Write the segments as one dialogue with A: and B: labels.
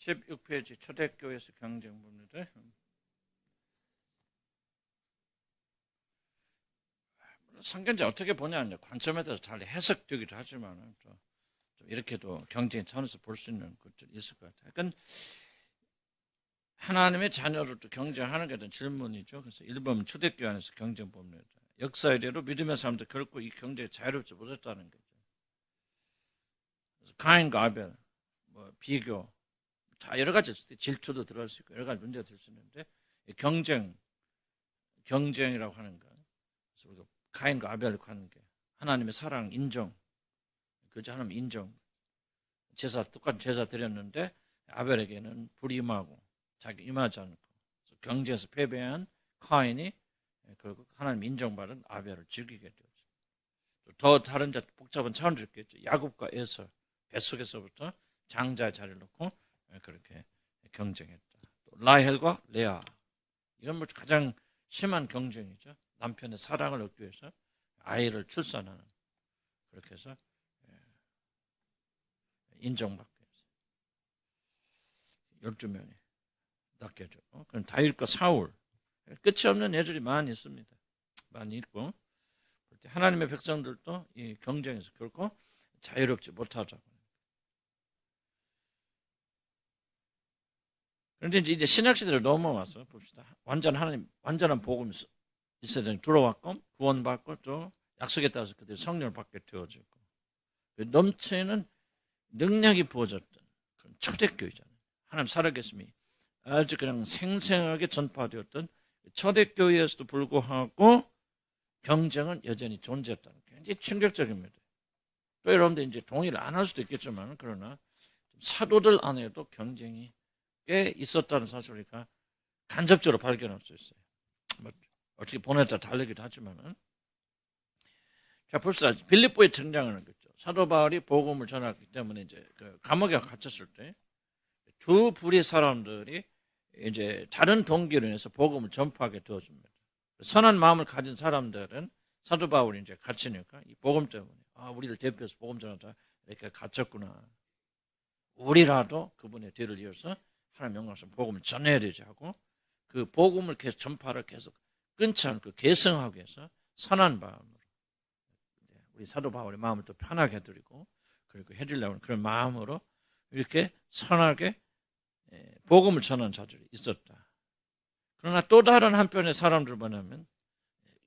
A: 16페이지 초대교회에서 경쟁 봅니다. 성경자 어떻게 보냐는 관점에 따라서 달리 해석되기도 하지만 좀 이렇게도 경쟁의 차원에서 볼 수 있는 것들이 있을 것 같아요. 그러니까 하나님의 자녀를 또 경쟁하는 게 된 질문이죠. 그래서 1번 초대교회 안에서 경쟁 봅니다. 역사 이래로 믿음의 사람들 결코 이 경쟁에 자유롭지 못했다는 거죠. 그래서 가인과 아벨, 비교, 다 여러 가지 질투도 들어갈 수 있고 여러 가지 문제가 될 수 있는데 경쟁이라고 하는 거. 그래서 우리가 가인과 아벨 관계, 하나님의 사랑 인정, 그저 하나님 인정. 똑같은 제사 드렸는데 아벨에게는 불이 임하고 자기 임하지 않고 경쟁에서 패배한 가인이 결국 하나님 인정받은 아벨을 죽이게 되었죠. 더 다른 복잡한 차원도 있겠죠. 야곱과 에서 뱃속에서부터 장자의 자리를 놓고 그렇게 경쟁했다. 또 라헬과 레아, 이건 뭐 가장 심한 경쟁이죠. 남편의 사랑을 얻기 위해서 아이를 출산하는, 그렇게 해서 인정받게 해서 12명이 낚여져. 그럼 다윗과 사울, 끝이 없는 예들이 많이 있습니다. 많이 있고 하나님의 백성들도 이 경쟁에서 결코 자유롭지 못하다고. 그런데 이제 신약시대로 넘어와서 봅시다. 완전한 복음이 있어야 되는 들어왔고 구원받고 또 약속에 따라서 그들이 성령을 받게 되어지고 넘치는 능력이 부어졌던 그런 초대교회잖아요. 하나님 살아계심이 아주 그냥 생생하게 전파되었던 초대교회에서도 불구하고 경쟁은 여전히 존재했다는 게 굉장히 충격적입니다. 또 여러분들 이제 동의를 안 할 수도 있겠지만 그러나 사도들 안에도 경쟁이 꽤 있었다는 사실을 우리가 간접적으로 발견할 수 있어요. 어떻게 보내에 따라 다르기도 하지만은. 자, 벌써 빌립보에 등장하는 거죠. 사도 바울이 복음을 전하기 때문에 이제 그 감옥에 갇혔을 때 두 부류의 사람들이 이제 다른 동기로 인해서 복음을 전파하게 되어집니다. 선한 마음을 가진 사람들은 사도 바울이 이제 갇히니까 이 복음 때문에 우리를 대표해서 복음 전하다 이렇게 갇혔구나. 우리라도 그분의 뒤를 이어서 하나님 영광스러운 복음을 전해야 되지 하고 그 복음을 계속 전파를 계속 끊지 않고 계승하기 위해서 선한 마음으로 우리 사도 바울의 마음을 또 편하게 해드리고 그리고 해주려고 하는 그런 마음으로 이렇게 선하게 복음을 전하는 자들이 있었다. 그러나 또 다른 한편의 사람들 뭐냐면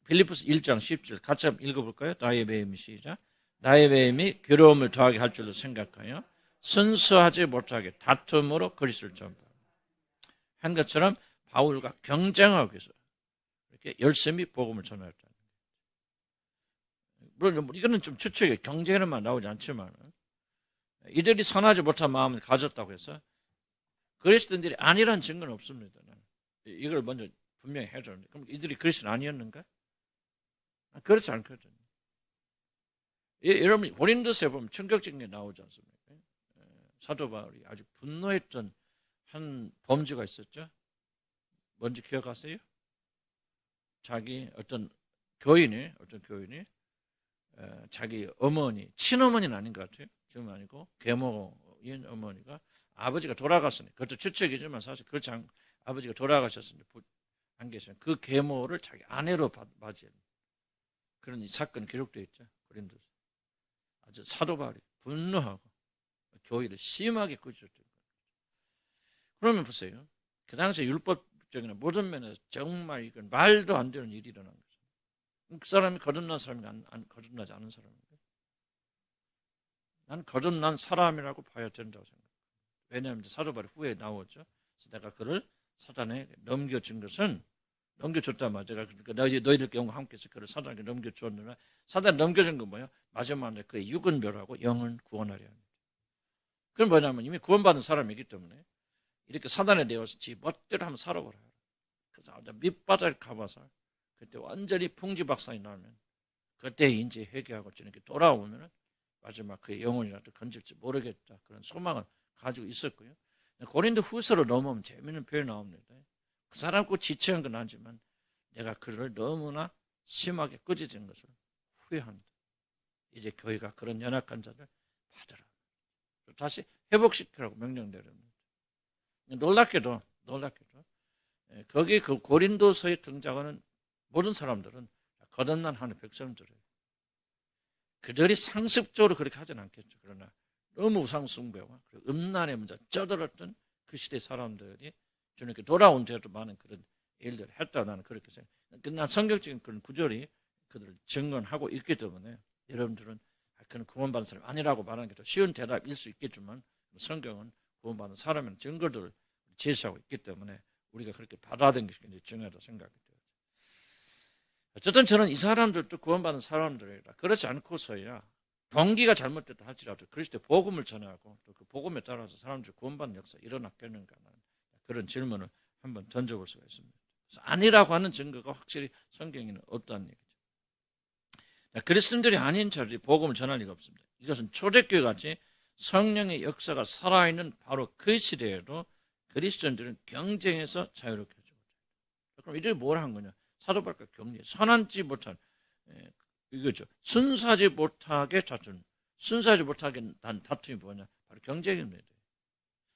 A: 빌립보서 1장 10절 같이 한번 읽어볼까요? 나의 배임이 시작. 나의 배임이 괴로움을 더하게 할 줄로 생각하여 순수하지 못하게 다툼으로 그리스도를 전파한 것처럼 바울과 경쟁하기 위해서 이렇게 열심히 복음을 전하였다. 물론 이거는 좀 추측이에요. 경쟁에만 나오지 않지만 이들이 선하지 못한 마음을 가졌다고 해서 그리스도인들이 아니라는 증거는 없습니다. 이걸 먼저 분명히 해야 되는데 그럼 이들이 그리스도는 아니었는가? 그렇지 않거든요. 여러분 고린도서에 보면 충격적인 게 나오지 않습니까? 사도 바울이 아주 분노했던 한 범죄가 있었죠. 뭔지 기억하세요? 자기 어떤 교인이 자기 어머니, 친어머니는 아닌 것 같아요. 지금 아니고 계모인 어머니가 아버지가 돌아갔으니 그것도 추측이지만 사실 그렇지 않고 아버지가 돌아가셨으니 안 계시는 그 계모를 자기 아내로 맞이한 그런 이 사건이 기록되어 있죠. 고린도서. 아주 사도 바울이 분노하고 교회를 심하게 꾸짖었던 거예요. 그러면 보세요. 그 당시에 율법적인 모든 면에서 정말 이건 말도 안 되는 일이 일어난 거죠. 그 사람이 거듭난 사람이 거듭나지 않은 사람인데 난 거듭난 사람이라고 봐야 된다고 생각해요. 왜냐하면 사도 바울이 후에 나오죠. 그래서 내가 그를 사단에 넘겨준 것은 넘겨줬단 말이야. 그러니까 너희들께 영과 함께해서 그를 사단에게 넘겨주었느냐. 사단에 넘겨준 건 뭐예요? 마지막에 그의 육은 멸하고 영은 구원하려 합니다. 그건 뭐냐면 이미 구원받은 사람이기 때문에 이렇게 사단에 내어서 지 멋대로 한번 살아보라. 그래서 밑바닥을 가봐서 그때 완전히 풍지박산이 나면 그때 이제 회개하고 이렇게 돌아오면 마지막 그의 영혼이라도 건질지 모르겠다. 그런 소망을 가지고 있었고요. 고린도 후서로 넘어오면 재미있는 표현이 나옵니다. 그 사람 꼭 지체한 건 아니지만 내가 그를 너무나 심하게 꾸짖은 것을 후회한다. 이제 교회가 그런 연약한 자를 받으라. 다시 회복시키라고 명령 내립니다. 놀랍게도 거기 그 고린도서에 등장하는 모든 사람들은 거듭난 하나님의 백성들이에요. 그들이 상습적으로 그렇게 하진 않겠죠. 그러나 너무 우상 숭배와 음란의 문제 쩌들었던 그 시대 사람들이 주님께 돌아온 뒤에도 많은 그런 일들을 했다, 나는 그렇게 생각해요. 그러나 성경적인 그런 구절이 그들을 증언하고 있기 때문에 여러분들은 그는 구원받은 사람이 아니라고 말하는 게 더 쉬운 대답일 수 있겠지만 성경은 구원받은 사람의 증거들을 제시하고 있기 때문에 우리가 그렇게 받아들이는 게 굉장히 중요하다고 생각이 돼요. 어쨌든 저는 이 사람들도 구원받은 사람들이라 그렇지 않고서야 동기가 잘못됐다 할지라도 그리스도의 복음을 전하고 또 그 복음에 따라서 사람들이 구원받는 역사가 일어났겠는가 하는 그런 질문을 한번 던져볼 수가 있습니다. 그래서 아니라고 하는 증거가 확실히 성경에는 없다는 얘기죠. 그리스도인들이 아닌 자들이 복음을 전할 리가 없습니다. 이것은 초대교회 같이 성령의 역사가 살아있는 바로 그 시대에도 그리스도인들은 경쟁에서 자유롭게 해주고, 그럼 이들이 뭘 한 거냐? 사도바울과 격리, 선한지 못한 이거죠. 순수하지 못하게 다툰, 순수하지 못하게 난 다툼이 뭐냐? 바로 경쟁입니다.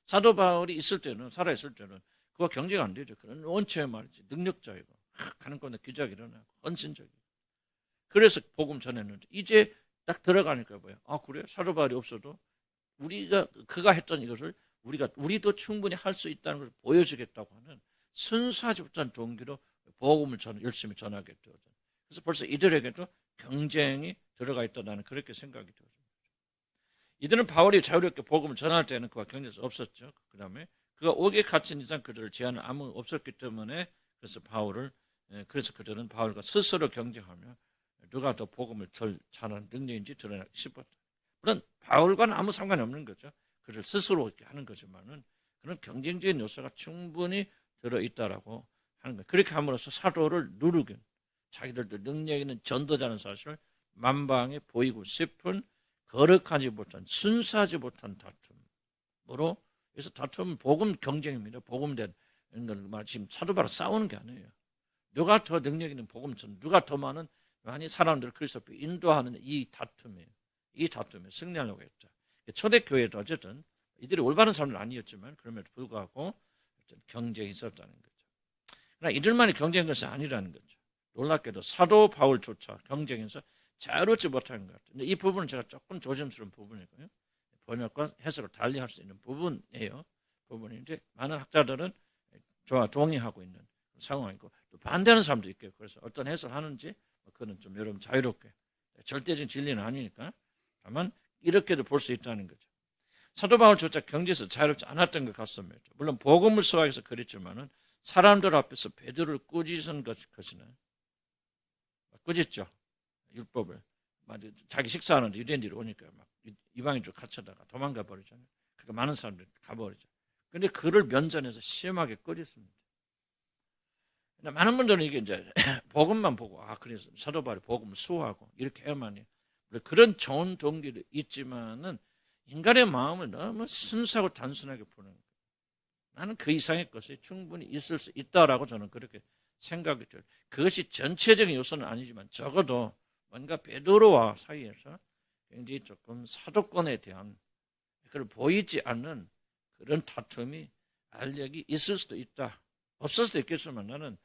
A: 사도 바울이 있을 때는, 살아있을 때는 그와 경쟁이 안 되죠. 그런 원체 말이지, 능력자이고 가는 건데 기적이 일어나고 헌신적이고. 그래서 복음 전했는데 이제 딱 들어가니까 뭐야? 아, 그래? 사도 바울이 없어도 그가 했던 이것을 우리도 충분히 할 수 있다는 것을 보여주겠다고 하는 순수하지 못한 동기로 복음을 열심히 전하게 되어져. 그래서 벌써 이들에게도 경쟁이 들어가 있다, 나는 그렇게 생각이 되어집니다. 이들은 바울이 자유롭게 복음을 전할 때는 그와 경쟁이 없었죠. 그 다음에 그가 옥에 갇힌 이상 그들을 제한은 아무 없었기 때문에 그래서 그들은 바울과 스스로 경쟁하며 누가 더 복음을 잘하는 능력인지 드러나기 싶었다. 물론 바울과는 아무 상관이 없는 거죠. 그를 스스로 이렇게 하는 거지만은 그런 경쟁적인 요소가 충분히 들어있다라고 하는 거예요. 그렇게 함으로써 사도를 누르긴, 자기들도 능력 있는 전도자는 사실을 만방에 보이고 싶은 거룩하지 못한, 순수하지 못한 다툼으로, 그래서 다툼은 복음 경쟁입니다. 복음된 걸 지금 사도 바울은 싸우는 게 아니에요. 누가 더 능력 있는 복음전, 누가 더 많이 사람들을 그리스도로 인도하는 이 다툼에 승리하려고 했죠. 초대교회도 어쨌든 이들이 올바른 사람은 아니었지만 그럼에도 불구하고 경쟁이 있었다는 거죠. 그러나 이들만이 경쟁한 것이 아니라는 거죠. 놀랍게도 사도 바울조차 경쟁에서 자유롭지 못한 것 같아요. 이 부분은 제가 조금 조심스러운 부분이고요. 번역과 해석을 달리할 수 있는 부분이에요. 부분인데 많은 학자들은 저와 동의하고 있는 상황이고 또 반대하는 사람도 있고요. 그래서 어떤 해석을 하는지 그거는 좀 여러분 자유롭게, 절대적인 진리는 아니니까 다만 이렇게도 볼 수 있다는 거죠. 사도 바울조차 경제에서 자유롭지 않았던 것 같습니다. 물론 복음을 소화해서 그랬지만은 사람들 앞에서 베드로를 꾸짖은 것이나 꾸짖죠. 율법을 자기 식사하는데 유대인들이 오니까 막 이방인들 갇혀다가 도망가 버리잖아요. 그러니까 많은 사람들이 가버리죠. 그런데 그를 면전에서 심하게 꾸짖습니다. 많은 분들은 이게 이제 복음만 보고 그래서 사도 바울이 복음을 수호하고 이렇게 해야만이 그런 좋은 동기도 있지만은 인간의 마음을 너무 순수하고 단순하게 보는 거예요. 나는 그 이상의 것이 충분히 있을 수 있다라고 저는 그렇게 생각이 들어요. 그것이 전체적인 요소는 아니지만 적어도 뭔가 베드로와 사이에서 굉장히 조금 사도권에 대한 그걸 보이지 않는 그런 다툼이 알력이 있을 수도 있다. 없을 수도 있겠지만 나는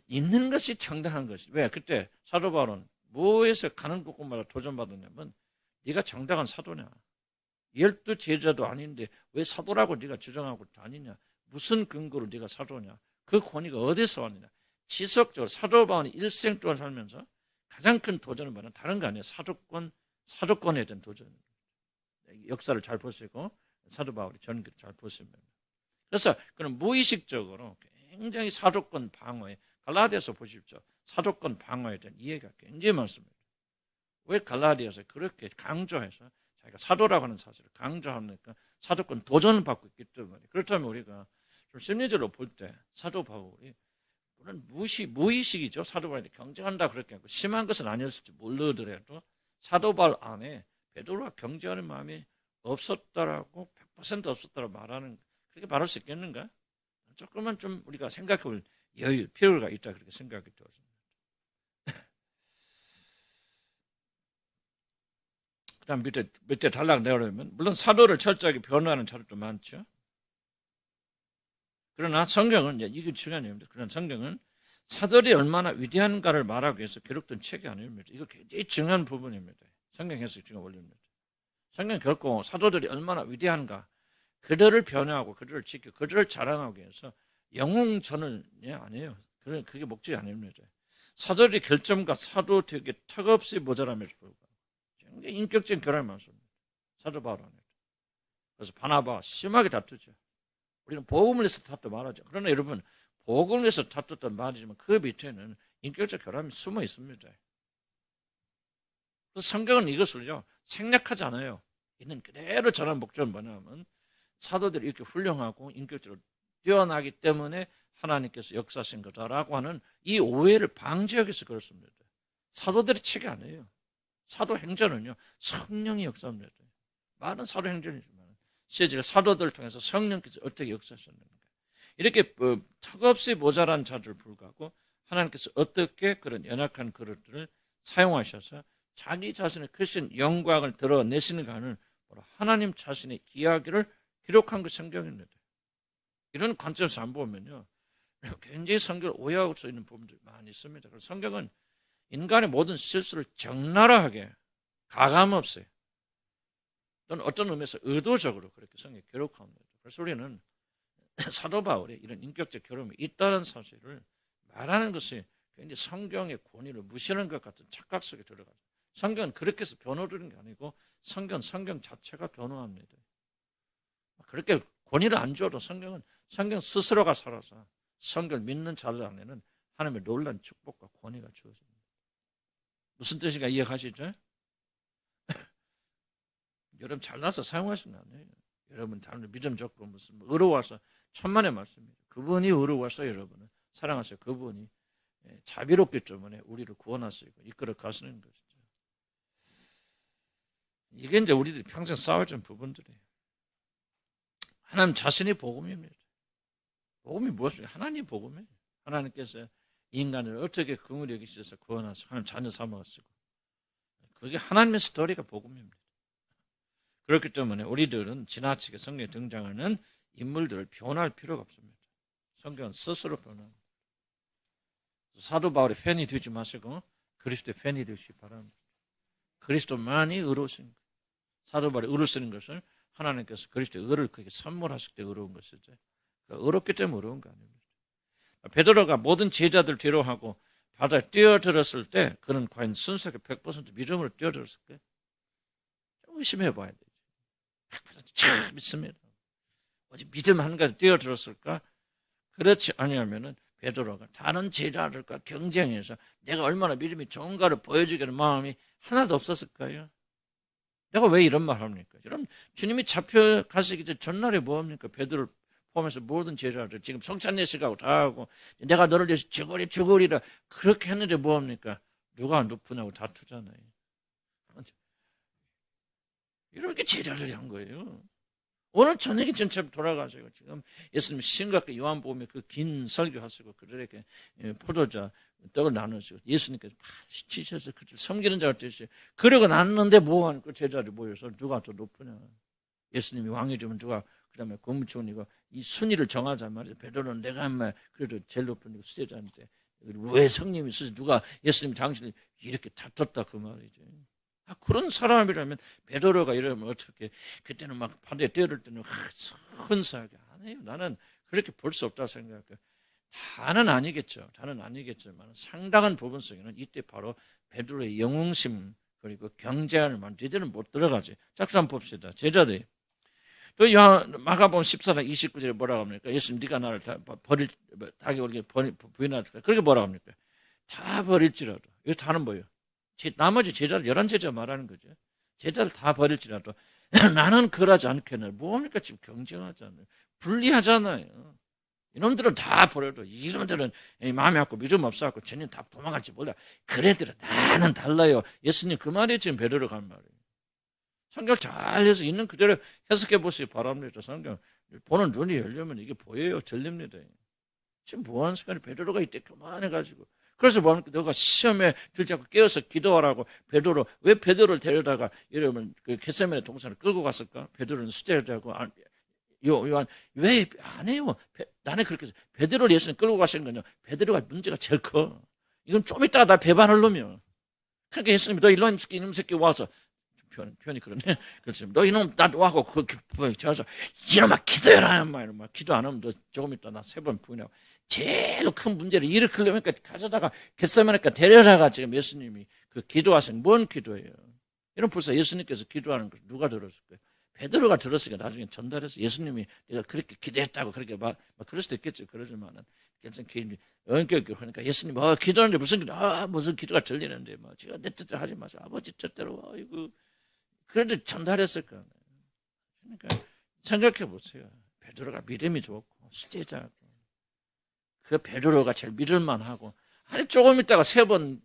A: 있는 것이 정당한 것이. 왜? 그때 사도 바울은 뭐에서 가는 곳곳마다 도전받았냐면 네가 정당한 사도냐. 12 제자도 아닌데 왜 사도라고 네가 주장하고 다니냐. 무슨 근거로 네가 사도냐. 그 권위가 어디서 왔느냐. 지속적으로 사도 바울이 일생 동안 살면서 가장 큰 도전을 받는 다른 거 아니에요. 사도권에 대한 도전. 역사를 잘 보시고 사도 바울의 전기를 잘 보시면. 그래서 그는 무의식적으로 굉장히 사도권 방어에, 갈라디아서 보십시오. 사도권 방어에 대한 이해가 굉장히 많습니다. 왜 갈라디아서 그렇게 강조해서 자기가 사도라고 하는 사실을 강조하니까 사도권 도전을 받고 있기 때문에. 그렇다면 우리가 좀 심리적으로 볼 때 사도 바울이 물론 무의식이죠. 사도 바울이 경쟁한다 그렇게 하고 심한 것은 아니었을지 모르더라도 사도 바울 안에 베드로와 경쟁하는 마음이 없었다라고 100% 없었다라고 말하는, 그렇게 말할 수 있겠는가? 조금만 좀 우리가 생각해 볼 필요가 있다, 그렇게 생각이 되었습니다. 그 다음 밑에 달락 내려오면 물론 사도를 철저하게 변호하는 자료도 많죠. 그러나 성경은, 이게 중요한 얘기입니다. 그러나 성경은 사도들이 얼마나 위대한가를 말하기 위해서 기록된 책이 아닙니다. 이거 굉장히 중요한 부분입니다. 성경 해석 중에 원리입니다. 성경 결코 사도들이 얼마나 위대한가, 그들을 변화하고 그들을 지키고 그들을 자랑하기 위해서 영웅전을 아니에요. 그게 목적이 아닙니다. 사도들이 결점과 사도 되게 턱없이 모자람에도 불구하고 굉장히 인격적인 결함이 많습니다. 사도 바울 안에. 그래서 바나바와 심하게 다투죠. 우리는 복음을 위해서 다투 말하죠. 그러나 여러분, 복음을 위해서 다투던 말이지만 그 밑에는 인격적 결함이 숨어 있습니다. 그래서 성경은 이것을요 생략하지 않아요. 있는 그대로 전한 목적은 뭐냐면 사도들이 이렇게 훌륭하고 인격적으로 뛰어나기 때문에 하나님께서 역사하신 거다라고 하는 이 오해를 방지하기 위해서 그렇습니다. 사도들의 책이 아니에요. 사도행전은요 성령이 역사합니다. 많은 사도행전이지만 실제 사도들을 통해서 성령께서 어떻게 역사하셨는가, 이렇게 턱없이 모자란 자들 불구하고 하나님께서 어떻게 그런 연약한 그릇들을 사용하셔서 자기 자신의 크신 영광을 드러내시는가는 하나님 자신의 이야기를 기록한 그 성경입니다. 이런 관점에서 안 보면요 굉장히 성경을 오해하고 써 있는 부분들이 많이 있습니다. 그래서 성경은 인간의 모든 실수를 적나라하게 가감없이 또는 어떤 의미에서 의도적으로 그렇게 성경에 기록합니다. 그래서 우리는 사도 바울의 이런 인격적 결함이 있다는 사실을 말하는 것이 굉장히 성경의 권위를 무시하는 것 같은 착각 속에 들어가죠. 성경은 그렇게 해서 변호되는 게 아니고 성경 자체가 변호합니다. 그렇게 권위를 안 줘도 성경 스스로가 살아서 성경을 믿는 자들 안에는 하나님의 놀라운 축복과 권위가 주어집니다. 무슨 뜻인가 이해하시죠? 여러분 잘나서 사용하시는 거 아니에요. 여러분 다른 믿음적으로 무슨 의로워서 천만의 말씀입니다. 그분이 의로워서 여러분을 사랑하셔. 그분이 자비롭기 때문에 우리를 구원하시고 이끌어 가시는 것이죠. 이게 이제 우리들이 평생 싸워야 되는 부분들이에요. 하나님 자신이 복음입니다. 복음이 무엇입니까? 하나님 복음이에요. 하나님께서 인간을 어떻게 긍휼히 여기셔서 구원하시고 하나님 자녀 삼아가시고, 그게 하나님의 스토리가 복음입니다. 그렇기 때문에 우리들은 지나치게 성경에 등장하는 인물들을 변할 필요가 없습니다. 성경은 스스로 변합니다. 사도 바울의 팬이 되지 마시고 그리스도의 팬이 되시기 바랍니다. 그리스도만이 의로우신 거예요. 사도 바울이 의로우시는 것을 하나님께서 그리스도의 의를 그에게 선물하실 때 의로운 것이죠. 의롭기 때문에 의로운 거 아닙니다. 베드로가 모든 제자들 뒤로 하고 바다에 뛰어들었을 때 그는 과연 순수하게 100% 믿음으로 뛰어들었을까요? 의심해 봐야 되죠. 100% 믿습니다. 어디 믿음 한 가지 뛰어들었을까? 그렇지 아니하면은 베드로가 다른 제자들과 경쟁해서 내가 얼마나 믿음이 좋은가를 보여주기는 마음이 하나도 없었을까요? 내가 왜 이런 말 합니까? 여러분, 주님이 잡혀가시기 전날에 뭐합니까? 베드로를 포함해서 모든 제자들 지금 성찬예식하고 다 하고 내가 너를 위해서 죽으리라 그렇게 했는데 뭐합니까? 누가 높으냐고 다투잖아요. 이렇게 제자들이 한 거예요. 오늘 저녁에 전체 돌아가시고 지금 예수님 심각하게 요한복음에 그 긴 설교하시고 그들에게 포도주 떡을 나누시고 예수님께서 치셔서 그들 섬기는 자가 되시. 그러고 났는데 뭐하는 그 제자들이 모여서 누가 더 높으냐. 예수님이 왕이 되면 누가 그다음에 국무총리가 이 순위를 정하자 말이죠. 베드로는 내가 한 말 그래도 제일 높은 수제자인데 왜 성령이 있어서 누가 예수님 당신을 이렇게 다퉜다 그 말이죠. 그런 사람이라면 베드로가 이러면 어떻게 그때는 막 바다에 뛰어들 때는 흔사하게 안 해요. 나는 그렇게 볼 수 없다 생각해요. 다는 아니겠지만 상당한 부분 속에는 이때 바로 베드로의 영웅심 그리고 경제를 이제는 못 들어가지. 자, 그럼 봅시다. 제자들이 또 마가복음 14장 29절에 뭐라고 합니까? 예수님 네가 나를 다 버릴 닭이 오게 부인할까? 그렇게 뭐라고 합니까? 다 버릴지라도. 이거 다는 뭐예요? 나머지 제자들 11제자 말하는 거죠. 제자들 다 버릴지라도 나는 그러지 않겠네. 뭐합니까? 지금 경쟁하잖아요. 불리하잖아요. 이놈들은 다 버려도 이놈들은 마음이 없고 믿음 없어갖고 쟤는 다 도망갈지 몰라. 그래도 나는 달라요. 예수님 그 말이 지금 베드로가 한 말이에요. 성경을 잘 해서 있는 그대로 해석해 보시기 바랍니다. 성경 보는 눈이 열리면 이게 보여요. 들립니다. 지금 뭐하는 시간에 베드로가 이때 교만해가지고 그래서 뭐합니까? 너가 시험에 들지 않고 깨어서 기도하라고 베드로 왜 베드로를 데려다가 이러면 그 겟세마네 동산을 끌고 갔을까? 베드로는 수제자고 요한 왜 안 해요? 나는 그렇게 베드로를 예수님 끌고 가시는 거냐? 베드로가 문제가 제일 커. 이건 좀 이따가 나 배반할 놈이야. 그러니까 예수님이 너 이놈 새끼 와서 표현이 그러네. 그렇지. 너 이놈 나 와고 저서 이놈아 기도해라 막 기도 안 하면 너 조금 이따 나 3번 부인하고 제일 큰 문제를 일으키려니까 가져다가 겟세마네가 데려다가 지금 예수님이 그 기도하신 뭔 기도예요? 이런 벌써 예수님께서 기도하는 걸 누가 들었을 거예요? 베드로가 들었으니까 나중에 전달해서 예수님이 내가 그렇게 기도했다고 그렇게 막 그럴 수도 있겠죠. 그러지만은 괜찮게 원격으로 하니까 예수님 기도하는데 무슨 기도가 들리는데 뭐 제가 내 뜻대로 하지 마세요. 아버지 뜻대로 아이고 그래도 전달했을 거예요. 그러니까 생각해 보세요. 베드로가 믿음이 좋고 수제자고 그 베드로가 제일 믿을만하고 아니 조금 있다가 3번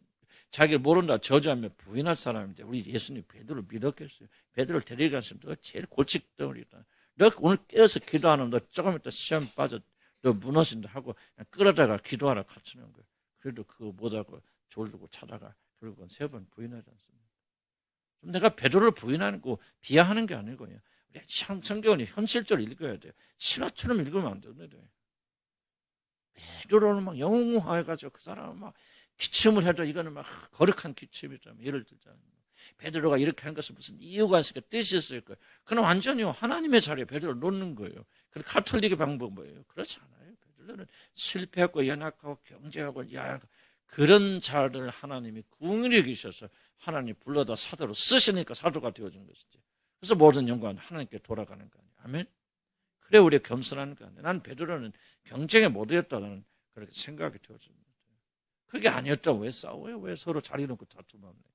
A: 자기를 모른다 저주하며 부인할 사람인데 우리 예수님 베드로를 믿었겠어요. 베드로를 데려갔으면 너 제일 골칫덩어리다. 너 오늘 깨어서 기도하는 너 조금 있다 시험 빠져 너 무너진다 하고 그냥 끌어다가 기도하라 갖추는 거예요. 그래도 그거 못하고 졸르고 차다가 결국은 3번 부인하지 않습니다. 내가 베드로를 부인하는 거 비하하는 게 아니고요. 우리 성경은 현실적으로 읽어야 돼요. 신화처럼 읽으면 안 되는데 베드로는 막 영웅화해가지고 그 사람은 막 기침을 해도 이거는 막 거룩한 기침이다. 예를 들자면 베드로가 이렇게 하는 것은 무슨 이유가 있을까 뜻이 있을 거예요. 그건 완전히 하나님의 자리에 베드로를 놓는 거예요. 그 카톨릭의 방법은 뭐예요? 그렇지 않아요. 베드로는 실패하고 연약하고 경제하고 야약하고 그런 자를 하나님이 궁일히 여기셔서 하나님 불러다 사도로 쓰시니까 사도가 되어준 것이지. 그래서 모든 영광은 하나님께 돌아가는 거 아니에요. 아멘. 그래 우리가 겸손하는 거 아니에요. 난 베드로는 경쟁에 못이었다는 그렇게 생각이 되어집니다. 그게 아니었다고 왜 싸워요? 왜 서로 자리 놓고 다툼합니까?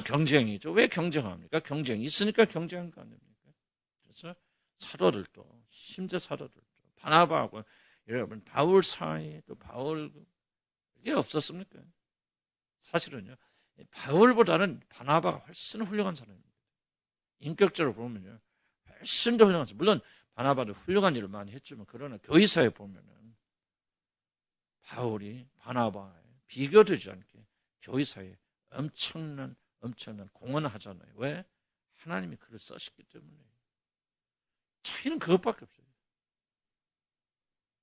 A: 경쟁이죠. 왜 경쟁합니까? 경쟁이 있으니까 경쟁한 거 아닙니까? 그래서 사도들도 심지어 사도들도 바나바하고 여러분 바울 사이 또 바울 이게 없었습니까? 사실은요. 바울보다는 바나바가 훨씬 훌륭한 사람입니다. 인격적으로 보면요. 훨씬 더 훌륭한 사람. 물론 바나바도 훌륭한 일을 많이 했지만 그러나 교회사에 보면은 바울이 바나바에 비교되지 않게 교회사에 엄청난 공헌을 하잖아요. 왜? 하나님이 그를 쓰셨기 때문에. 차이는 그것밖에 없어요.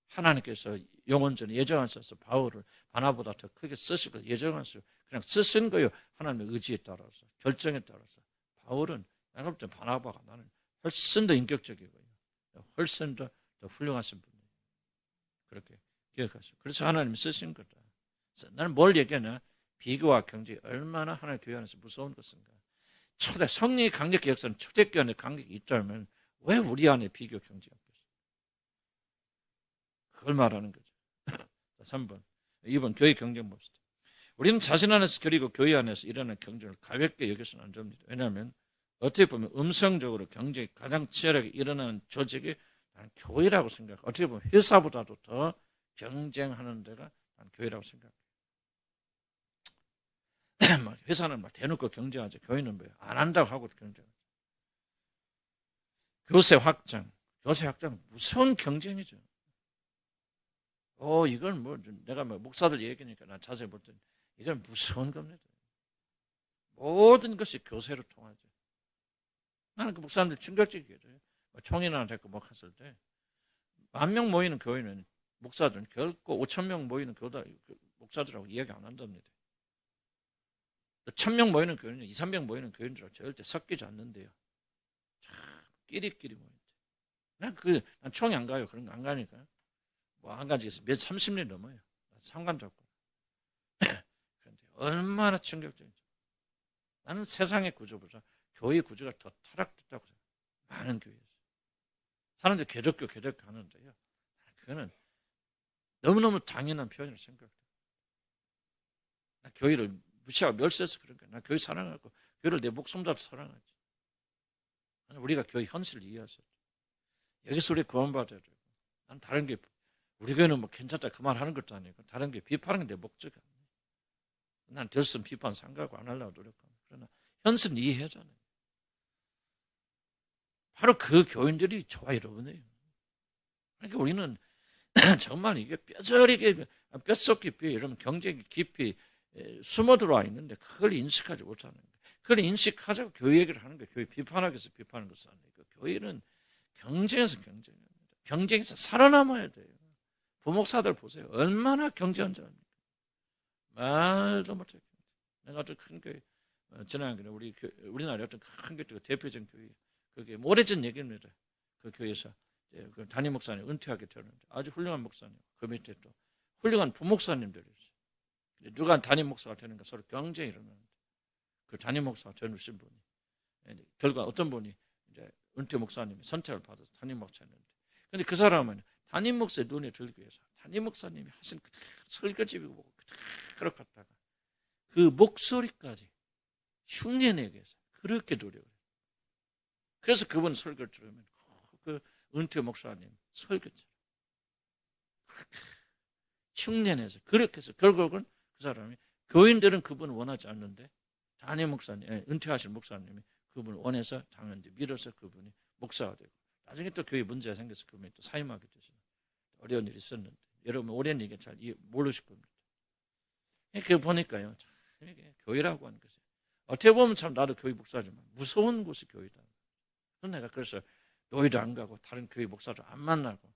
A: 하나님께서 영원전에 예정하셔서 바울을 바나보다 더 크게 쓰시고 예정하시고 그냥 쓰신 거예요. 하나님의 의지에 따라서 결정에 따라서. 바울은 내가 볼 때 바나바가 나는 훨씬 더 인격적이고요. 훨씬 더 훌륭하신 분이에요. 그렇게 기억하시고. 그래서 하나님이 쓰신 거다. 그래서 나는 뭘 얘기하냐? 비교와 경쟁이 얼마나 하나님의 교회 안에서 무서운 것인가. 성령의 강력한 역사는 초대교회 안에 강력이 있다면 왜 우리 안에 비교 경쟁이 없겠어요? 그걸 말하는 거죠. 3번. 2번 교회 경쟁 봅시다. 우리는 자신 안에서 그리고 교회 안에서 일어나는 경쟁을 가볍게 여겨서는 안 됩니다. 왜냐하면 어떻게 보면 음성적으로 경쟁이 가장 치열하게 일어나는 조직이 나는 교회라고 생각해요. 어떻게 보면 회사보다도 더 경쟁하는 데가 난 교회라고 생각해요. 회사는 막 대놓고 경쟁하죠. 교회는 뭐예요? 안 한다고 하고 경쟁하죠. 교세 확장 무서운 경쟁이죠. 이건 뭐 내가 목사들 얘기니까 난 자세히 볼 때 이건 무서운 겁니다. 모든 것이 교세로 통하죠. 나는 그 목사님들 충격적이에요. 총회나 됐고 뭐 했을 때 10,000명 모이는 교회는 목사들은 결코 5,000명 모이는 목사들하고 이야기 안 한답니다. 1,000명 모이는 교회는 2,300 모이는 교회들하고 절대 섞이지 않는데요. 끼리끼리 모이는데. 난 총회 안 가요. 그런 거 안 가니까. 안 가지겠어. 30년 넘어요. 상관 잡고. 그런데 얼마나 충격적인지. 나는 세상의 구조보다 교회 구조가 더 타락됐다고 생각해요. 많은 교회에서. 사람들이 개적교 하는데요. 그거는 너무너무 당연한 표현을 생각해요. 나 교회를 무시하고 멸시해서 그런 거야. 나 교회 사랑하고 교회를 내 목숨보다 사랑하지. 우리가 교회 현실을 이해하셔야 돼. 여기서 우리 구원받아야 되고. 난 다른 게 우리 교회는 뭐 괜찮다 그 말 하는 것도 아니고 다른 게 비판하는 게 내 목적 아니에요. 난 됐으면 비판 삼가고 안 하려고 노력하고. 그러나 현실은 이해하잖아요. 바로 그 교인들이 저와 여러분이에요. 그러니까 우리는 정말 이게 뼈저리게 뼛속 깊이 이런 경쟁이 깊이 숨어 들어와 있는데 그걸 인식하지 못하는 거예요. 그걸 인식하자고 교회 얘기를 하는 거예요. 교회 비판하기 위해서 비판하는 것은 아니고 교회는 경쟁에서 살아남아야 돼요. 부목사들 보세요. 얼마나 경쟁한 줄 압니까? 말도 못해요. 내가 어떤 큰 교회, 지난번에 우리나라의 어떤 큰 교회, 대표적인 교회, 그게 오래전 얘기입니다. 그 교회에서 그 담임 목사님 은퇴하게 되는데 아주 훌륭한 목사님, 그 밑에 또 훌륭한 부목사님들이 있어요. 누가 담임 목사가 되는가 서로 경쟁이 일어나는데 그 담임 목사가 되신 분이 결과 어떤 분이 이제 은퇴 목사님이 선택을 받아서 담임 목사였는데, 근데 그 사람은 담임 목사의 눈에 들기 위해서 담임 목사님이 하신 그 설교집을 보고 그렇게 갔다가 그 목소리까지 흉내내기 위해서 그렇게 노력을 해요. 그래서 그분 설교를 들으면 그 은퇴 목사님 설교처럼 그렇게 흉내내서 그렇게 해서 결국은 그 사람이, 교인들은 그분을 원하지 않는데 담임 목사님, 은퇴하신 목사님이 그분을 원해서 당연히 밀어서 그분이 목사가 되고, 나중에 또 교회 문제가 생겨서 그분이 또 사임하게 되죠. 어려운 일이 있었는데 여러분 오랜 얘기 잘 모르실 겁니다. 그거 보니까요, 참 이게 교회라고 하는 것이 어떻게 보면 참 나도 교회 목사지만 무서운 곳이 교회다. 그래서 내가 그래서 교회도 안 가고 다른 교회 목사도 안 만나고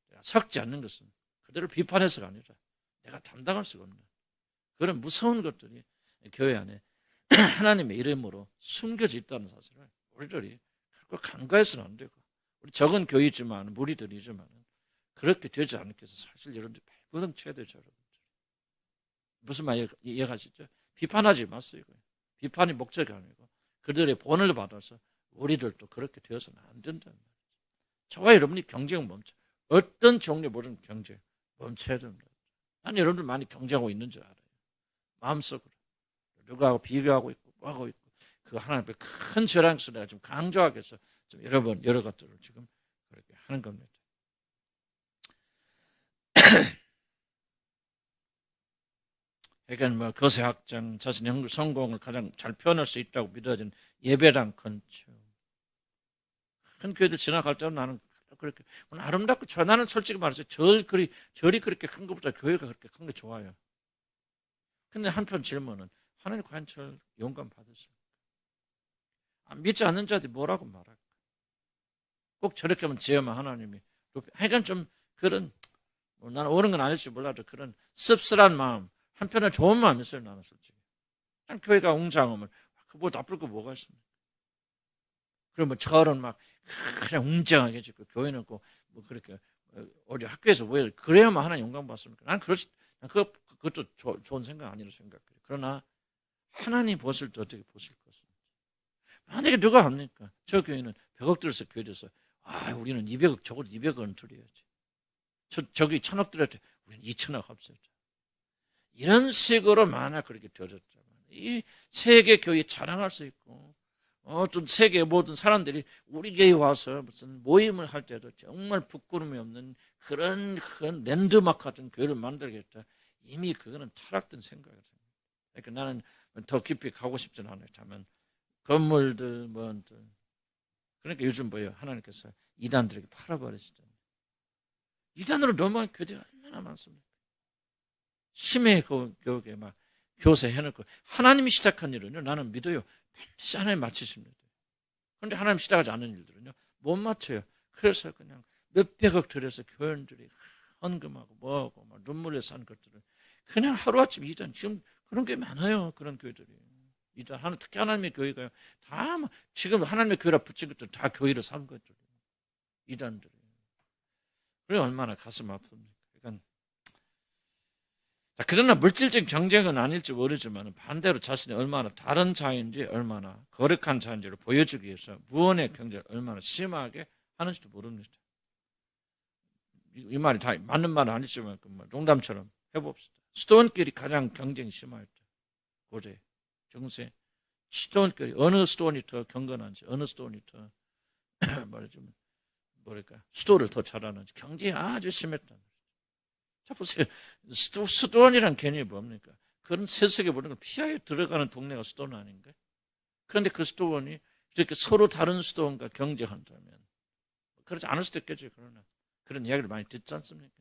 A: 내가 섞지 않는 것은 그들을 비판해서가 아니라 내가 담당할 수가 없는 그런 무서운 것들이 교회 안에 하나님의 이름으로 숨겨져 있다는 사실을 우리들이 결코 간과해서는 안 되고, 우리 적은 교회지만 무리들이지만 그렇게 되지 않게 해서 사실 여러분들 발버둥 쳐야 되죠. 여러분들 무슨 말 이해가시죠? 비판하지 마세요. 비판이 목적이 아니고 그들의 본을 받아서 우리들도 그렇게 되어서는 안 된다는 말이죠. 저와 여러분이 경쟁 멈춰, 어떤 종류 모든 경쟁 멈춰야 됩니다. 난 여러분들 많이 경쟁하고 있는 줄 알아요. 마음속으로 누구하고 비교하고 있고 뭐하고 있고, 그 하나님의 큰 저랑에서 내가 좀 강조하기 위해서 좀 여러 것들을 지금 그렇게 하는 겁니다. 그러니까 뭐 거세학장 자신의 연구 성공을 가장 잘 표현할 수 있다고 믿어진 예배당 건축. 큰 교회들 지나갈 때는 나는 그렇게 아름답고 나는 솔직히 말해서 절이 그렇게 큰 것보다 교회가 그렇게 큰 게 좋아요. 근데 한편 질문은 하나님 과연 절 영감 받으실까? 믿지 않는 자들이 뭐라고 말할까? 꼭 저렇게 하면 지어만 하나님이. 하여간 좀 그런, 나는 옳은 건 아닐지 몰라도 그런 씁쓸한 마음, 한편은 좋은 마음이 있어요. 나는 솔직히 교회가 웅장하면 그보다 나쁠 거 뭐가 있습니까? 그러면 절은 막 그냥 웅장하게 짓고 교회는 뭐 그렇게 어디 학교에서 왜 그래야만 하나 영광 받습니까? 난 그것도 좋은 생각 아니라고 생각해요. 그러나 하나님 보실 때 어떻게 보실 것입니까? 만약에 누가 합니까? 저 교회는 100억 들여서 교회 돼서 우리는 200억, 적어도 200억은 드려야지. 저기 1000억 들였대. 우리는 2000억 합세자. 이런 식으로 만약 그렇게 되어졌다면 이 세계 교회 자랑할 수 있고, 또 세계 모든 사람들이 우리 교회에 와서 무슨 모임을 할 때도 정말 부끄러움이 없는 그런 랜드마크 같은 교회를 만들겠다. 이미 그거는 타락된 생각이에요. 그러니까 나는 더 깊이 가고 싶지는 않아요. 다만 건물들 뭐들, 그러니까 요즘 뭐예요? 하나님께서 이단들에게 팔아버리시잖아요. 이단으로 넘어간 교회가 얼마나 많습니까? 심해 교육에 막 교세해놓고, 하나님이 시작한 일은요, 나는 믿어요, 반드시 하나님 마치십니다. 그런데 하나님 시작하지 않은 일들은요 못 맞춰요. 그래서 그냥 몇백억 들여서 교인들이 헌금하고 뭐하고 막 눈물에 산 것들을 그냥 하루아침 이단, 지금 그런 게 많아요. 그런 교회들이 이단 특히 하나님의 교회가요 다 지금 하나님의 교회라 붙인 것들 다 교회를 산 것들이 이단들이. 그래 얼마나 가슴 아픕니까? 그러니까 그러나 물질적인 경쟁은 아닐지 모르지만 반대로 자신이 얼마나 다른 자인지, 얼마나 거룩한 자인지를 보여주기 위해서 무언의 경쟁을 얼마나 심하게 하는지도 모릅니다. 이 말이 다 맞는 말은 아니지만 농담처럼 해봅시다. 스톤끼리 가장 경쟁이 심할 때, 고대 중세 스톤끼리 어느 스톤이 더 경건한지, 어느 스톤이 더 말하자면 뭐랄까 수도를 더 잘하는지 경쟁이 아주 심했다. 자 보세요. 수도원이란 개념이 뭡니까? 그런 세속에 보는 걸 피하여 들어가는 동네가 수도원 아닌가? 그런데 그 수도원이 이렇게 서로 다른 수도원과 경쟁한다면 그렇지 않을 수도 있겠죠. 그러나 그런 이야기를 많이 듣지 않습니까?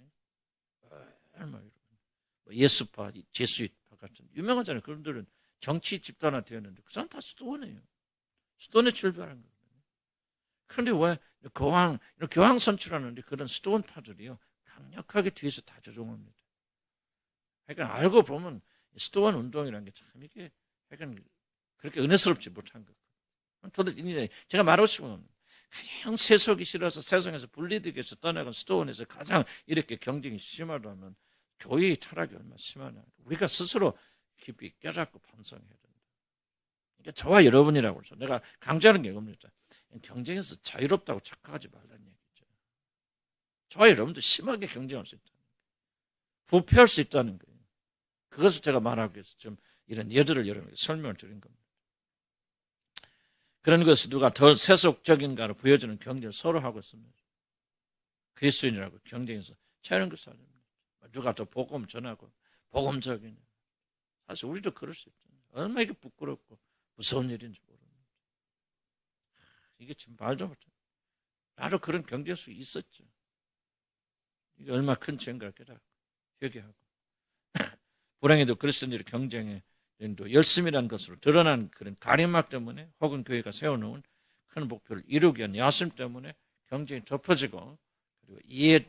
A: 예수파, 제수이파 같은 유명하잖아요. 그분들은 정치 집단화 되었는데 그 사람 다 수도원이에요. 수도원에 출발한 거예요. 그런데 왜 교황 선출하는데 그런 스토원파들이요 강력하게 뒤에서 다 조종합니다. 그러니까 알고 보면 스토원 운동이라는 게 참 이게 약간 그렇게 은혜스럽지 못한 것. 도대체 제가 말하고 싶은 그냥 세속이 싫어서 세상에서 분리되기 위해서 떠나간 스토원에서 가장 이렇게 경쟁이 심하다면 교회의 타락이 얼마나 심하냐. 우리가 스스로 깊이 깨닫고 반성해야 된다. 그러니까 저와 여러분이라고 해서 내가 강조하는 게 뭡니까? 경쟁에서 자유롭다고 착각하지 말라는 얘기죠. 저와 여러분도 심하게 경쟁할 수 있다는 거예요. 부패할 수 있다는 거예요. 그것을 제가 말하기 위해서 좀 이런 예들을 여러분에게 설명을 드린 겁니다. 그런 것을 누가 더 세속적인가로 보여주는 경쟁을 서로 하고 있습니다. 그리스도인이라고 경쟁에서 차이는 것을 아닙니다. 누가 더 복음 전하고 복음적이냐. 사실 우리도 그럴 수 있잖아요. 얼마나 이게 부끄럽고 무서운 일인지 모릅니다. 이게 지금 말도 못해. 나도 그런 경쟁 속에 있었죠. 이게 얼마나 큰 죄인가를 깨닫고 회개하고 불행히도 그리스도인들의 경쟁에 열심이라는 것으로 드러난 그런 가림막 때문에 혹은 교회가 세워놓은 큰 목표를 이루기 위한 야심 때문에 경쟁이 덮어지고 그리고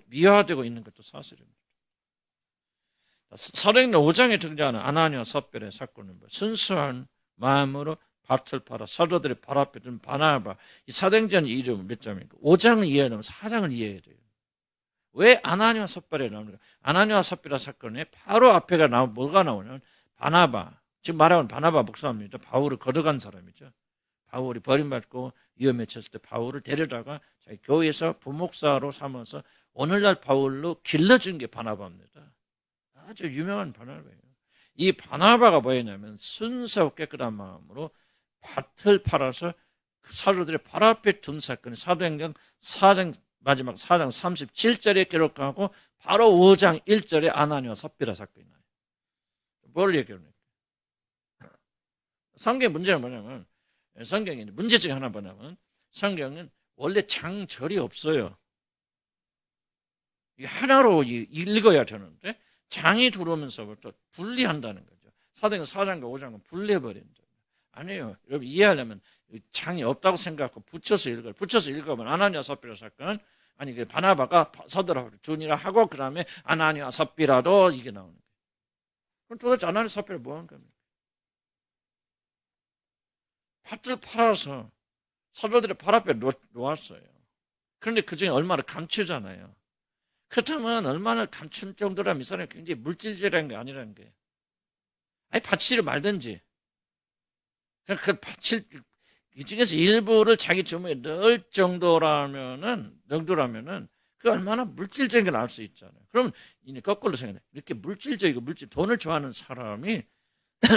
A: 미화되고 있는 것도 사실입니다. 사도행전 5장에 등장하는 아나니와 삽비라의 사건은 순수한 마음으로 밭을 팔아 사도들의 발 앞에 둔 바나바. 이 사도행전 이름 몇 장입니까? 5장을 이해하려면 4장을 이해해야 돼요. 왜 아나니와 삽비라에 나오는가? 아나니와 삽비라 사건에 바로 앞에가 뭐가 나오냐면 바나바. 지금 말하는 바나바 목사입니다. 바울을 거듭한 사람이죠. 바울이 버림받고 위험에 처했을 때 바울을 데려다가 자기 교회에서 부목사로 삼아서 오늘날 바울로 길러준 게 바나바입니다. 아주 유명한 바나바예요. 이 바나바가 뭐였냐면 순수하고 깨끗한 마음으로 밭을 팔아서 그 사도들의 발 앞에 둔 사건이 사도행전 4장 마지막 4장 37절에 기록하고 바로 5장 1절에 아나니와 삽비라 사건이 나요. 뭘 얘기하는 성경 문제는 뭐냐면 성경에 문제 중에 하나 뭐냐면 성경은 원래 장절이 없어요. 하나로 읽어야 되는데 장이 들어오면서부터 분리한다는 거죠. 사도행전 4장과 5장은 분리해버린다. 아니에요. 여러분 이해하려면 장이 없다고 생각하고 붙여서 읽어요. 붙여서 읽으면 아나니아 삽비라 사건 아니 그 바나바가 사도라 준이라 하고 그 다음에 아나니아 삽비라도 이게 나오는 거예요. 그럼 도대체 아나니아 삽비라 뭐 한 겁니까? 밭을 팔아서 사도들의 발 앞에 놓았어요. 그런데 그 중에 얼마나 감추잖아요. 그렇다면 얼마나 감춘 정도라면 이 사람이 굉장히 물질적인 게 아니라는 게. 아니, 바치를 말든지. 그 바칠, 이 중에서 일부를 자기 주머니에 넣을 정도라면은, 그 얼마나 물질적인 걸 알 수 있잖아요. 그럼 이제 거꾸로 생각해. 이렇게 물질적이고 돈을 좋아하는 사람이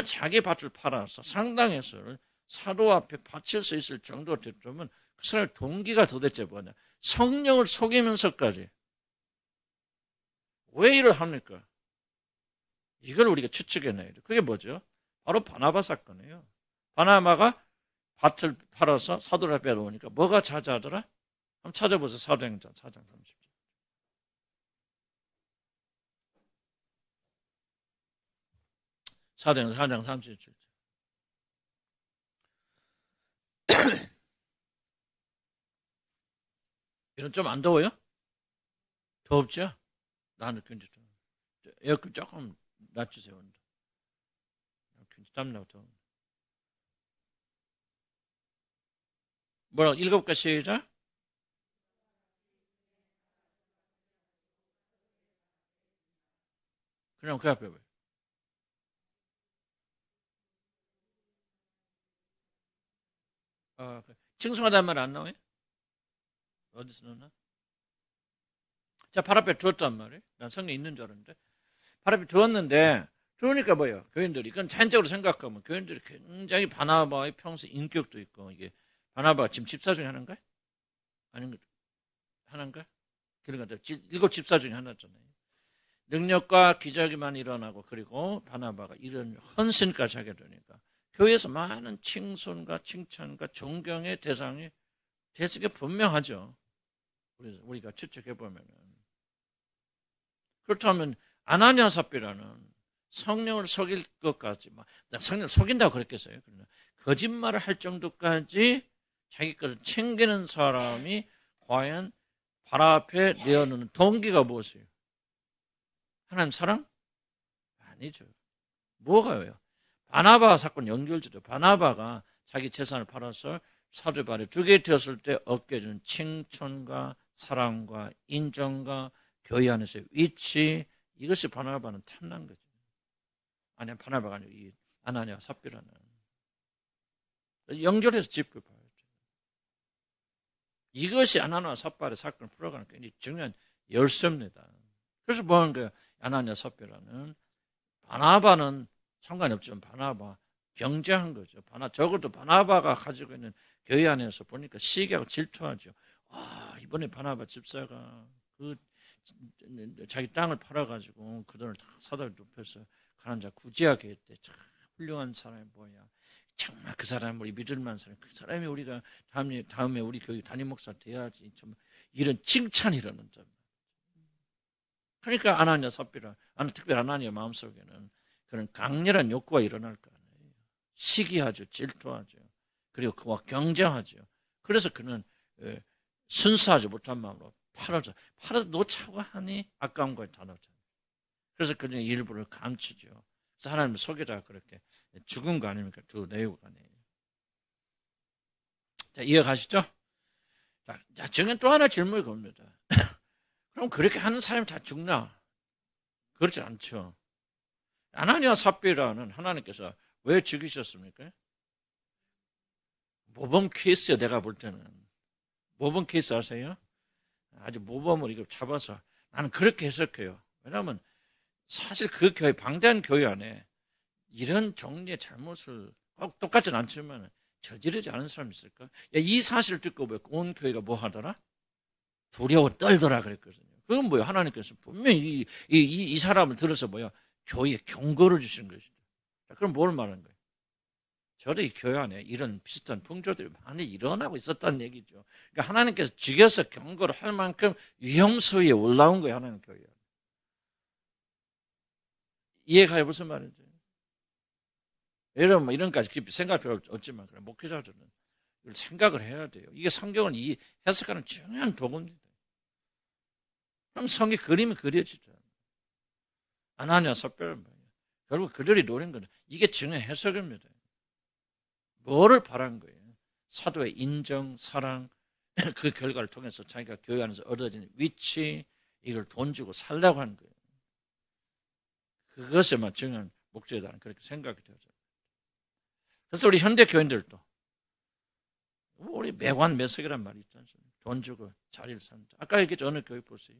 A: 자기 밭을 팔아서 상당한 수를 사도 앞에 바칠 수 있을 정도가 되면 그 사람의 동기가 도대체 뭐냐. 성령을 속이면서까지 왜 일을 합니까? 이걸 우리가 추측해내야 돼요. 그게 뭐죠? 바로 바나바 사건이에요. 바나바가 밭을 팔아서 사도들 앞에 놓으니까 뭐가 자자하더라? 한번 찾아보세요. 사도행전 4장 30절. 사도행전 4장 37절. 이런 좀 안 더워요? 더웠죠? 나는 굉장히 더워. 에어컨 조금 낮추세요. 굉장히 땀나고 더워. 뭐라고? 읽어볼까? 시작. 그냥 그 앞에 봐요. 칭송하다는 말 안 나와요? 어디서 나오나? 자, 발 앞에 두었단 말이에요. 난 성경에 있는 줄 알았는데. 발 앞에 두었는데, 두으니까 뭐예요? 교인들이. 이건 자연적으로 생각하면 교인들이 굉장히 바나바의 평소 인격도 있고, 이게 바나바가 지금 집사 중에 하나인가? 아닌가? 하나인가? 그러니까 7 집사 중에 하나잖아요. 능력과 기적이만 일어나고, 그리고 바나바가 이런 헌신까지 하게 되니까, 교회에서 많은 칭송과 칭찬과 존경의 대상이 되게 분명하죠. 우리가 추측해보면. 그렇다면 아나니아 삽비라는 성령을 속일 것까지, 성령을 속인다고 그랬겠어요. 거짓말을 할 정도까지 자기 것을 챙기는 사람이 과연 발 앞에 내어놓는 동기가 무엇이에요? 하나님 사랑? 아니죠. 뭐가요? 바나바 사건 연결되죠. 바나바가 자기 재산을 팔아서 사도의 발에 두게 되었을 때 얻게 준 칭찬과 사랑과 인정과 교회 안에서의 위치, 이것이 바나바는 탐난 거죠. 아니, 바나바가 아니고 이 아나니아와 삽비라는. 연결해서 짚어봐야죠. 이것이 아나니아와 삽비라의 사건을 풀어가는 굉장히 중요한 열쇠입니다. 그래서 뭐 하는 거예요? 아나니아와 삽비라는. 바나바는 상관이 없지만 바나바 경쟁한 거죠. 적어도 바나바가 가지고 있는 교회 안에서 보니까 시기하고 질투하죠. 이번에 바나바 집사가 자기 땅을 팔아가지고 그 돈을 다 사다리 눕혀서 가난 자 구제하게 했대. 참 훌륭한 사람이 뭐야. 정말 그 사람 우리 믿을 만한 사람. 그 사람이 우리가 다음에 우리 교회 담임 목사 돼야지. 좀 이런 칭찬이라는 점. 그러니까 아나니아 삽비라, 특별히 아나니아 마음속에는 그런 강렬한 욕구가 일어날 거 아니에요. 시기하죠, 질투하죠. 그리고 그와 경쟁하죠. 그래서 그는 순수하지 못한 마음으로 팔아서 놓자고 하니 아까운 거에 다 놓잖아요. 그래서 그중에 일부를 감추죠. 그래서 하나님 속에다가 그렇게 죽은 거 아닙니까? 두 내용간에. 자, 이해가시죠? 자, 지금 또 하나 질문이 겁니다. 그럼 그렇게 하는 사람이 다 죽나? 그렇지 않죠. 아나니아 삽비라는 하나님께서 왜 죽이셨습니까? 모범 케이스요. 내가 볼 때는 모범 케이스 아세요? 아주 모범을 이거 잡아서 나는 그렇게 해석해요. 왜냐하면 사실 그 교회, 방대한 교회 안에 이런 종류의 잘못을 꼭 똑같진 않지만 저지르지 않은 사람이 있을까? 이 사실을 듣고 온 교회가 뭐 하더라? 두려워 떨더라 그랬거든요. 그건 뭐예요? 하나님께서 분명히 이 사람을 들어서 뭐야? 교회에 경고를 주신 것이죠. 그럼 뭘 말하는 거예요? 저도 이 교회 안에 이런 비슷한 풍조들이 많이 일어나고 있었다는 얘기죠. 그러니까 하나님께서 죽여서 경고를 할 만큼 위험수위에 올라온 거예요. 하나님 교회. 이해가요? 무슨 말인지. 여러분 뭐 이런까지 깊이 생각할 필요 없지만 목회자들은 이걸 생각을 해야 돼요. 이게 성경을 해석하는 중요한 도구입니다. 그럼 성경 그림이 그려지죠. 아나니아 삽비라는 거예요. 결국 그들이 노린 건 이게 중요한 해석입니다. 뭐를 바란 거예요? 사도의 인정, 사랑, 그 결과를 통해서 자기가 교회 안에서 얻어진 위치, 이걸 돈 주고 살라고 하는 거예요. 그것에만 중요한 목적이다. 그렇게 생각이 되죠. 그래서 우리 현대 교인들도 우리 매관매석이란 말이 있지 않습니까? 돈 주고 자리를 삽니다. 아까 얘기했죠. 어느 교회 보세요.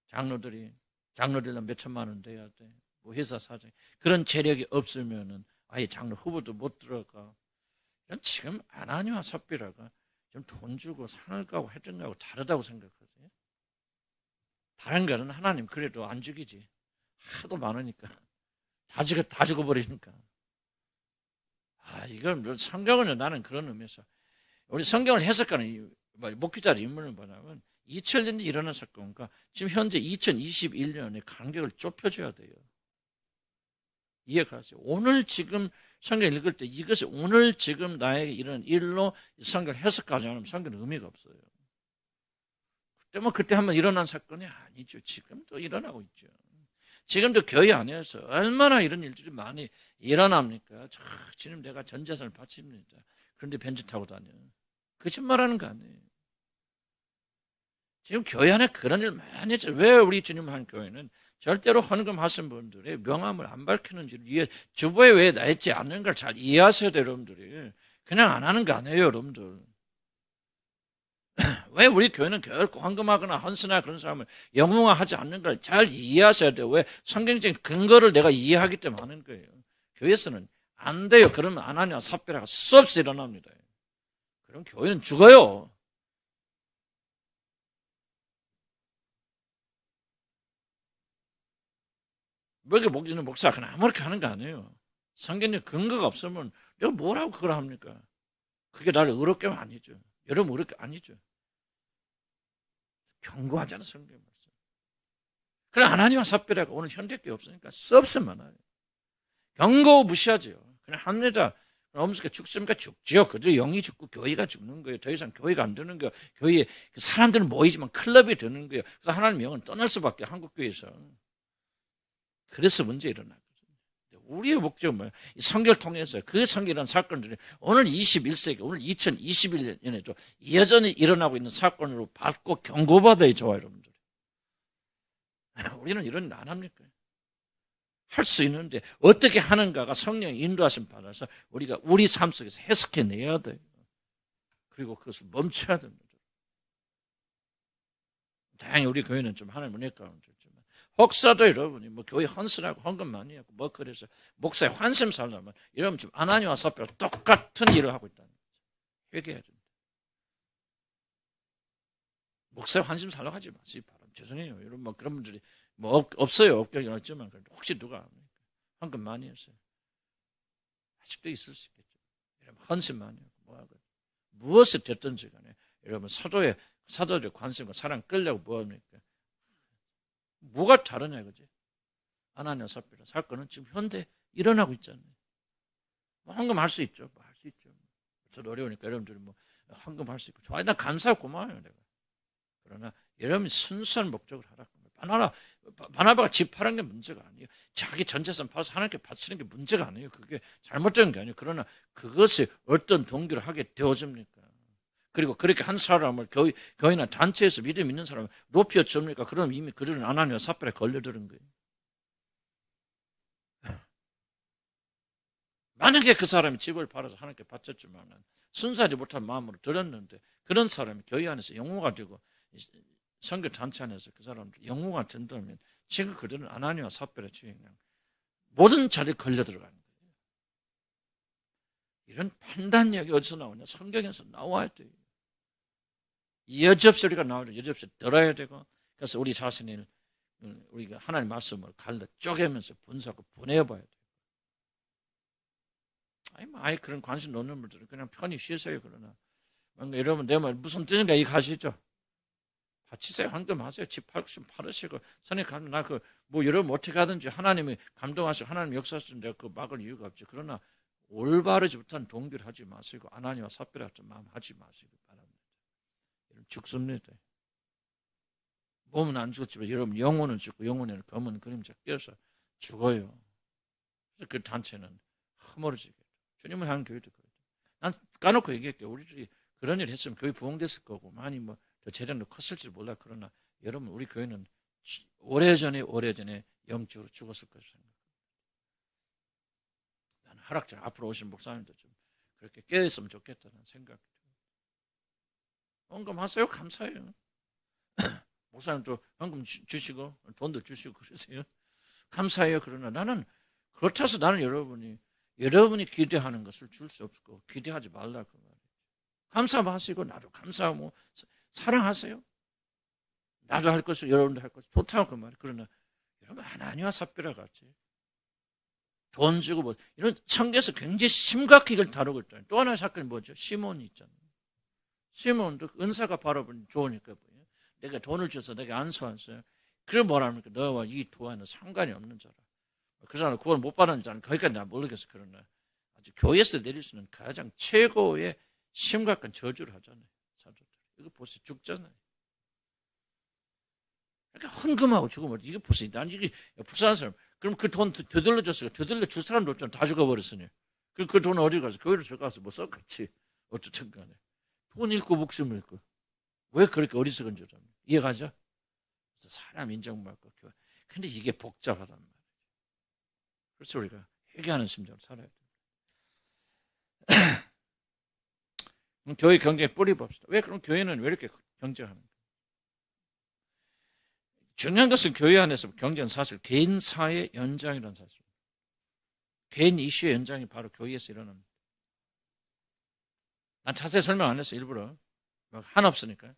A: 장로들은 몇 천만 원 돼야 돼. 뭐 회사 사장. 그런 재력이 없으면은 아예 장로 후보도 못 들어가. 지금 아나니아와 삽비라가 좀 돈 주고 산을 가고 해전 가고 다르다고 생각하세요? 다른 거는 하나님 그래도 안 죽이지. 하도 많으니까. 다 죽어버리니까. 이건 성경은 나는 그런 의미에서 우리 성경을 해석하는 목회자의 인물을 보면 2000년에 일어난 사건과 지금 현재 2021년의 간격을 좁혀줘야 돼요. 이해가세요? 오늘 지금 성경 읽을 때 이것이 오늘 지금 나에게 이런 일로 성경을 해석하지 않으면 성경은 의미가 없어요. 그때 한번 일어난 사건이 아니죠. 지금도 일어나고 있죠. 지금도 교회 안에서 얼마나 이런 일들이 많이 일어납니까? 지금 내가 전 재산을 바칩니다. 그런데 벤츠 타고 다녀. 거짓말하는 거 아니에요. 지금 교회 안에 그런 일 많이 했죠. 왜 우리 주님 한 교회는 절대로 헌금하신 분들의 명함을 안 밝히는지 주보에 왜 나있지 않는 걸 잘 이해하셔야 돼요. 여러분들이. 그냥 안 하는 거 아니에요. 여러분들. 왜 우리 교회는 결코 헌금하거나 헌신하거나 그런 사람을 영웅화하지 않는 걸 잘 이해하셔야 돼요. 왜? 성경적인 근거를 내가 이해하기 때문에 하는 거예요. 교회에서는 안 돼요. 그러면 아나니아와 삽비라가 수없이 일어납니다. 그럼 교회는 죽어요. 뭐게 목사가 그냥 아무렇게 하는 거 아니에요. 성경적 근거가 없으면 내가 뭐라고 그걸 합니까? 그게 나를 의롭게 하면 아니죠. 여러분 의롭게 아니죠. 경고하잖아 성경 말씀. 그래 아나니아와 삽비라가 오늘 현대교회 없으니까 수없이 많아요. 경고 무시하죠. 그냥 합니다. 엄습니까? 죽습니까? 죽죠. 그저 영이 죽고 교회가 죽는 거예요. 더 이상 교회가 안 되는 거예요. 교회에 사람들은 모이지만 클럽이 되는 거예요. 그래서 하나님 영은 떠날 수밖에 한국교회에서. 그래서 문제 일어나거든요. 우리의 목적은 뭐예요? 이 선교를 통해서 그 선교라는 사건들이 오늘 21세기, 오늘 2021년에도 여전히 일어나고 있는 사건으로 받고 경고받아야 좋아요, 여러분들. 우리는 이런 일 안 합니까? 할 수 있는데 어떻게 하는가가 성령의 인도하심 받아서 우리가 우리 삶 속에서 해석해내야 돼요. 그리고 그것을 멈춰야 됩니다. 다행히 우리 교회는 좀 하나님 은혜 가운데 있지만 혹사도 여러분이 뭐 교회 헌신하고 헌금 많이 하고 뭐 그래서 목사의 환심 살려면 이러면 좀 아나니와 삽비라 똑같은 일을 하고 있다는 거죠. 회개해야 됩니다. 목사의 환심 살려고 하지 마시기 바랍니다. 죄송해요. 여러분 뭐 그런 분들이 뭐 없어요. 없긴 없지만 혹시 누가 헌금 많이 했어요. 아직도 있을 수 있겠죠. 여러분 헌신 많이 하고 뭐하고 무엇을 됐든지 간에 여러분 사도들의 관심과 사랑 끌려고 뭐합니까? 뭐가 다르냐 이거지. 아나니아 삽비라 사건은 지금 현대 일어나고 있잖아요. 뭐 헌금할 수 있죠. 뭐 할 수 있죠. 저도 어려우니까 여러분들이 뭐 헌금할 수 있고 좋아요. 나 감사하고 고마워요 내가. 그러나 여러분이 순수한 목적을 하라고. 바나바가 집 파는 게 문제가 아니에요. 자기 전 재산 팔아서 하나님께 바치는 게 문제가 아니에요. 그게 잘못된 게 아니에요. 그러나 그것이 어떤 동기를 하게 되어집니까? 그리고 그렇게 한 사람을 교회나 단체에서 믿음 있는 사람을 높여 줍니까? 그럼 이미 그들은 아나니아 삽비라에 걸려드는 거예요. 만약에 그 사람이 집을 팔아서 하나님께 바쳤지만 순수하지 못한 마음으로 들었는데 그런 사람이 교회 안에서 영웅가 되고 선교 단체 안에서 그 사람들 영웅가 된다면 지금 그들은 아나니아 삽비라에 그냥 모든 자리에 걸려 들어가는 거예요. 이런 판단력이 어디서 나오냐? 성경에서 나와야 돼요. 여접소리가 나오죠. 여접소리 들어야 되고 그래서 우리 자신을 우리가 하나님 말씀을 갈라 쪼개면서 분석하고 분해해봐야 돼요. 아니 그런 관심 놓는 분들은 그냥 편히 쉬세요. 그러나 뭔가 여러분 내 말 무슨 뜻인가 이거 아시죠? 바치세요. 헌금하세요. 집 팔고 싶으면 팔으시고 선에 가면 나 뭐 여러분 어떻게 하든지 하나님이 감동하시고 하나님 역사하시면 내가 그 막을 이유가 없죠. 그러나 올바르지 못한 동기를 하지 마시고 아나니아 삽비라 같은 마음 하지 마시기 바랍니다. 죽습니다. 몸은 안 죽었지만 여러분 영혼은 죽고 영혼에는 검은 그림자 껴서 죽어요. 그래서 그 단체는 허물어지게 주님을 향한 교회도 그래요. 난 까놓고 얘기할게요. 우리들이 그런 일 했으면 교회 부흥됐을 거고 많이 뭐 더 재량도 컸을지 몰라. 그러나 여러분 우리 교회는 오래전에 영적으로 죽었을 것을 생각합니다. 나는 하락장 앞으로 오신 목사님도 좀 그렇게 깨어있으면 좋겠다는 생각이 듭니다. 헌금하세요. 감사해요. 목사님도 헌금 주시고 돈도 주시고 그러세요. 감사해요. 그러나 나는 그렇다서 나는 여러분이 기대하는 것을 줄 수 없고 기대하지 말라 그 말이에요. 감사하시고 나도 감사하고 사랑하세요. 나도 할 것을 여러분도 할 것을 좋다고 그 말이에요. 그러나 여러분 아나니아 삽비라 같이 돈 주고 뭐 이런 성경에서 굉장히 심각하게 이걸 다루고 있잖아요. 또 하나의 사건이 뭐죠? 시몬이 있잖아요. 시몬도 은사가 바라보니 좋으니까 뭐예요? 내가 돈을 줘서 내가 안수하세요. 그럼 뭐랍니까? 너와 이 도와는 상관이 없는 자라. 그 사람은 구원 못 받는 자는 거기까지 난 모르겠어. 그러나 아주 교회에서 내릴 수 있는 가장 최고의 심각한 저주를 하잖아요. 사도들. 이거 보세요. 죽잖아요. 그러니까 헌금하고 죽으면 이거 보세요. 난 이게 불쌍한 사람. 그럼 그 돈 되돌려 줬어요. 되돌려 줄 사람도 없잖아. 다 죽어버렸으니. 그럼 그 돈 어디 가서 교회로 들어가서 뭐 썼겠지. 어쨌든 간에. 돈 잃고 목숨 잃고. 왜 그렇게 어리석은 줄 압니까? 이해가죠? 그래서 사람 인정받고 교회. 근데 이게 복잡하단 말이에요. 그래서 우리가 회개하는 심정으로 살아야 돼요. 그럼 교회 경쟁에 뿌리 봅시다. 왜 그럼 교회는 왜 이렇게 경쟁하는가? 중요한 것은 교회 안에서 경쟁은 사실 개인사의 연장이라는 사실입니다. 개인 이슈의 연장이 바로 교회에서 일어납니다. 난 자세히 설명 안 했어 일부러. 하나 없으니까.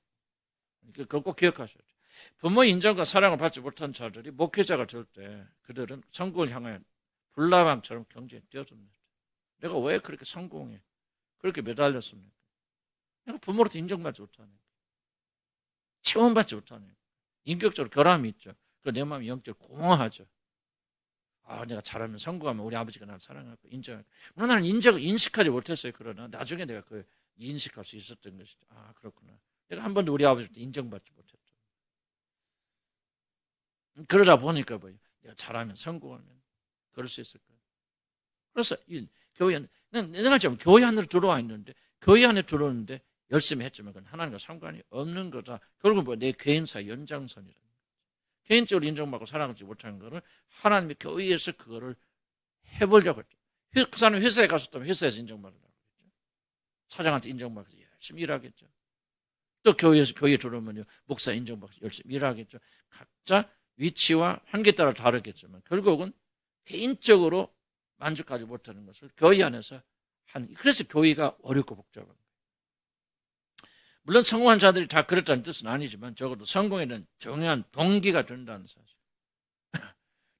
A: 그걸 꼭 기억하셔야 돼요. 부모의 인정과 사랑을 받지 못한 자들이 목회자가 될 때 그들은 성공을 향하여 불나방처럼 경쟁에 뛰어듭니다. 내가 왜 그렇게 성공해? 그렇게 매달렸습니까? 내가 부모로부터 인정받지 못하네. 체험받지 못하네. 인격적으로 결함이 있죠. 그 내 마음이 영적으로 공허하죠. 내가 잘하면 성공하면 우리 아버지가 나를 사랑하고 인정할 거야. 물론 나는 인식하지 못했어요. 그러나 나중에 내가 그 인식할 수 있었던 것이죠. 그렇구나. 내가 한 번도 우리 아버지한테 인정받지 못했죠. 그러다 보니까 뭐예요? 내가 잘하면 성공하면 그럴 수 있을 거예요. 그래서 교회 내가 지금 교회 안으로 들어와 있는데 교회 안에 들어오는데 열심히 했지만 그건 하나님과 상관이 없는 거다. 결국 뭐 내 개인사 연장선이라. 개인적으로 인정받고 사랑하지 못하는 거를 하나님의 교회에서 그거를 해보려고 했죠. 그 사람이 회사에 갔었다면 회사에서 인정받으려고 했죠. 사장한테 인정받아서 열심히 일하겠죠. 또 교회에서 교회에 들어오면 목사 인정받아서 열심히 일하겠죠. 각자 위치와 한계에 따라 다르겠지만 결국은 개인적으로 만족하지 못하는 것을 교회 안에서 그래서 교회가 어렵고 복잡한 거예요. 물론 성공한 자들이 다 그렇다는 뜻은 아니지만 적어도 성공에는 중요한 동기가 된다는 사실.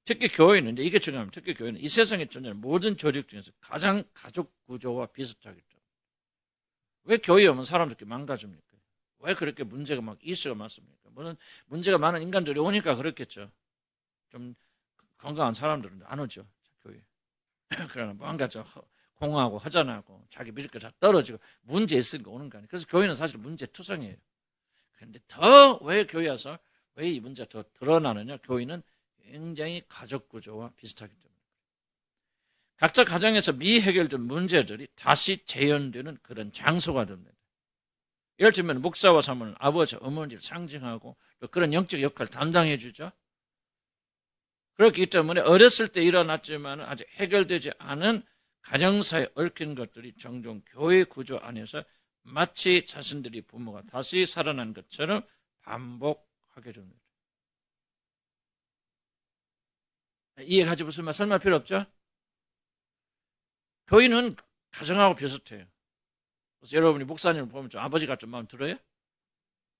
A: 특히 교회는 이게 중요합니다. 특히 교회는 이 세상에 존재하는 모든 조직 중에서 가장 가족 구조와 비슷하기 때문에. 왜 교회에 오면 사람들이 망가집니까? 왜 그렇게 문제가 막 이슈가 많습니까? 물론 문제가 많은 인간들이 오니까 그렇겠죠. 좀 건강한 사람들은 안 오죠, 교회. 그러나 뭔가 좀 공허하고 허전하고 자기 믿을 거 다 떨어지고 문제 있으니까 오는 거 아니에요. 그래서 교회는 사실 문제투성이에요. 그런데 더 왜 교회 와서 왜 이 문제가 더 드러나느냐? 교회는 굉장히 가족 구조와 비슷하기 때문에. 각자 가정에서 미해결된 문제들이 다시 재현되는 그런 장소가 됩니다. 예를 들면 목사와 사모는 아버지, 어머니를 상징하고 또 그런 영적 역할을 담당해 주죠. 그렇기 때문에 어렸을 때 일어났지만 아직 해결되지 않은 가정사에 얽힌 것들이 종종 교회 구조 안에서 마치 자신들이 부모가 다시 살아난 것처럼 반복하게 됩니다. 이해가지 무슨 말 설명할 필요 없죠? 교회는 가정하고 비슷해요. 그래서 여러분이 목사님을 보면 좀 아버지 같은 마음 들어요?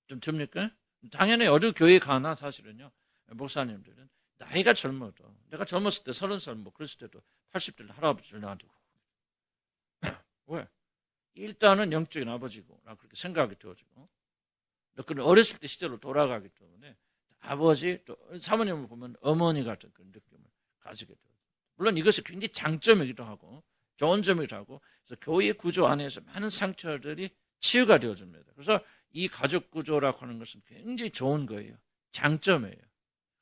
A: 좀 듭니까? 당연히 어느 교회 가나 사실은요. 목사님들은 나이가 젊어도 내가 젊었을 때 30살 뭐 그랬을 때도 80대 할아버지를 나한테 왜? 일단은 영적인 아버지고 나 그렇게 생각이 되어지고 그런 어렸을 때 시절로 돌아가기 때문에 아버지 또 사모님을 보면 어머니 같은 그런 느낌을 가지게 돼요. 물론 이것이 굉장히 장점이기도 하고 좋은 점이기도 하고 그래서 교회 구조 안에서 많은 상처들이 치유가 되어집니다. 그래서 이 가족 구조라고 하는 것은 굉장히 좋은 거예요. 장점이에요.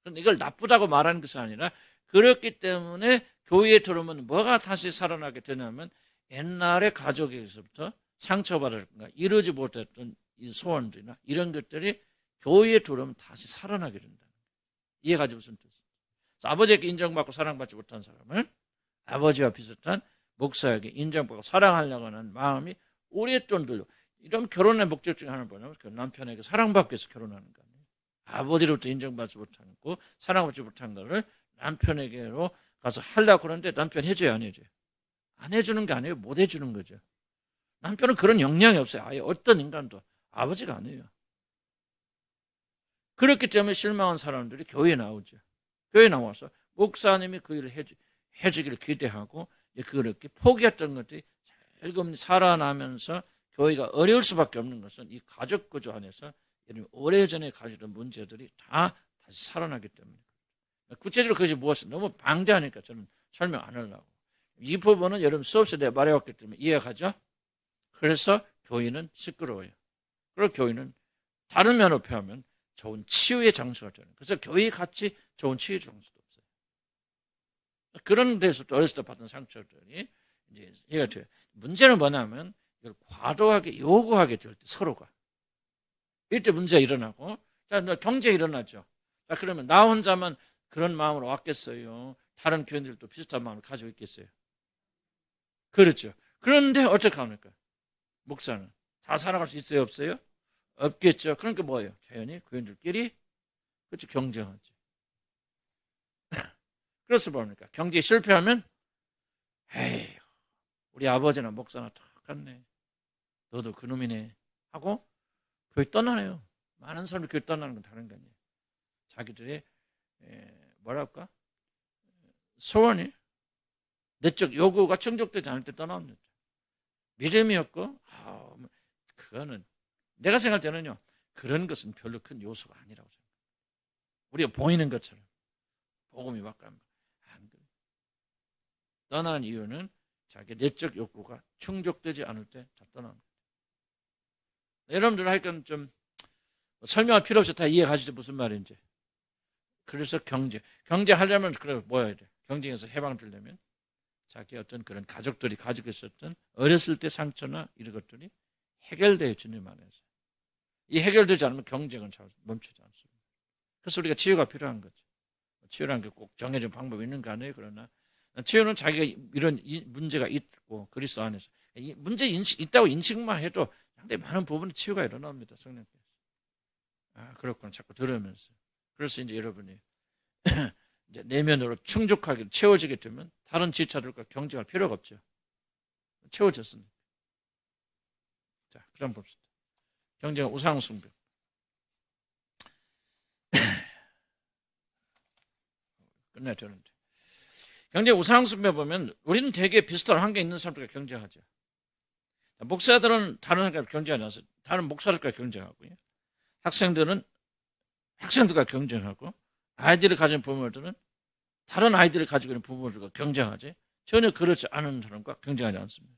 A: 그런데 이걸 나쁘다고 말하는 것이 아니라 그렇기 때문에 교회에 들어오면 뭐가 다시 살아나게 되냐면 옛날의 가족에서부터 상처받았거나 이루지 못했던 이 소원들이나 이런 것들이 교회에 들어오면 다시 살아나게 된다. 이해가지 무슨 뜻이에요? 아버지에게 인정받고 사랑받지 못한 사람은 아버지와 비슷한 목사에게 인정받고 사랑하려고 하는 마음이 오랫동안 들려. 이런 결혼의 목적 중에 하나는 뭐냐면 그 남편에게 사랑받기 위해서 결혼하는 거 아니에요. 아버지로부터 인정받지 못하고 사랑받지 못한 거를 남편에게로 가서 하려고 그러는데 남편 해줘요, 안 해줘요? 안 해주는 게 아니에요. 못 해주는 거죠. 남편은 그런 역량이 없어요. 아예 어떤 인간도 아버지가 아니에요. 그렇기 때문에 실망한 사람들이 교회에 나오죠. 교회에 나와서 목사님이 그 일을 해주기를 기대하고 그렇게 포기했던 것들이 슬금히 살아나면서 교회가 어려울 수밖에 없는 것은 이 가족 구조 안에서 오래전에 가지던 문제들이 다 다시 살아나기 때문에. 구체적으로 그것이 무엇인지 너무 방대하니까 저는 설명 안 하려고. 이 부분은 여러분 수업에서 내가 말해왔기 때문에 이해가죠? 그래서 교회는 시끄러워요. 그리고 교회는 다른 면으로 표하면 좋은 치유의 장소가 되는. 그래서 교회 같이 좋은 치유의 장소도 없어요. 그런 데서 또 어렸을 때 받은 상처들이 이제 이해가 돼요. 문제는 뭐냐면 이걸 과도하게 요구하게 될 때 서로가. 이때 문제가 일어나고, 자, 경쟁이 일어나죠. 자, 그러면 나 혼자만 그런 마음으로 왔겠어요? 다른 교인들도 비슷한 마음을 가지고 있겠어요? 그렇죠. 그런데 어떻게 합니까? 목사는 다 살아갈 수 있어요, 없어요? 없겠죠. 그러니까 뭐예요? 자연히 교인들끼리 그렇죠, 경쟁하죠. 그래서 뭡니까? 경쟁이 실패하면 에이, 우리 아버지나 목사나 똑같네. 너도 그놈이네 하고 교회 떠나네요. 많은 사람들이 교회 떠나는 건 다른 거 아니에요. 자기들의 뭐랄까 소원이 내적 요구가 충족되지 않을 때 떠나옵니다. 믿음이 없고 그거는 내가 생각할 때는요. 그런 것은 별로 큰 요소가 아니라고 생각해요. 우리가 보이는 것처럼 복음이 막 안 그래. 떠나는 이유는 자기 내적 욕구가 충족되지 않을 때 다 떠나는 거예요. 여러분들 하여간 좀 설명할 필요 없이 다 이해가시죠, 무슨 말인지. 그래서 경제하려면 그래 뭐야 돼? 경쟁에서 해방되려면 자기 어떤 그런 가족들이 가지고 있었던 어렸을 때 상처나 이런 것들이 해결돼요, 주님 안에서. 이 해결되지 않으면 경쟁은 잘 멈추지 않습니다. 그래서 우리가 치유가 필요한 거죠. 치유라는 게 꼭 정해진 방법이 있는 거 아니에요. 그러나 치유는 자기가 이런 문제가 있고 그리스도 안에서 이 문제 있다고 인식만 해도 상당히 많은 부분에 치유가 일어납니다. 성령께서. 그렇구나 자꾸 들으면서. 그래서 이제 여러분이 이제 내면으로 충족하게 채워지게 되면 다른 지차들과 경쟁할 필요가 없죠. 채워졌습니다. 자, 그럼 봅시다. 경쟁은 우상숭배. 끝내야 되는데. 경쟁 우상숭배 보면 우리는 되게 비슷한 환경에 있는 사람들과 경쟁하죠. 목사들은 다른 사람과 경쟁하지 않아서 다른 목사들과 경쟁하고요. 학생들은 학생들과 경쟁하고 아이들을 가진 부모들은 다른 아이들을 가지고 있는 부모들과 경쟁하지 전혀 그렇지 않은 사람과 경쟁하지 않습니다.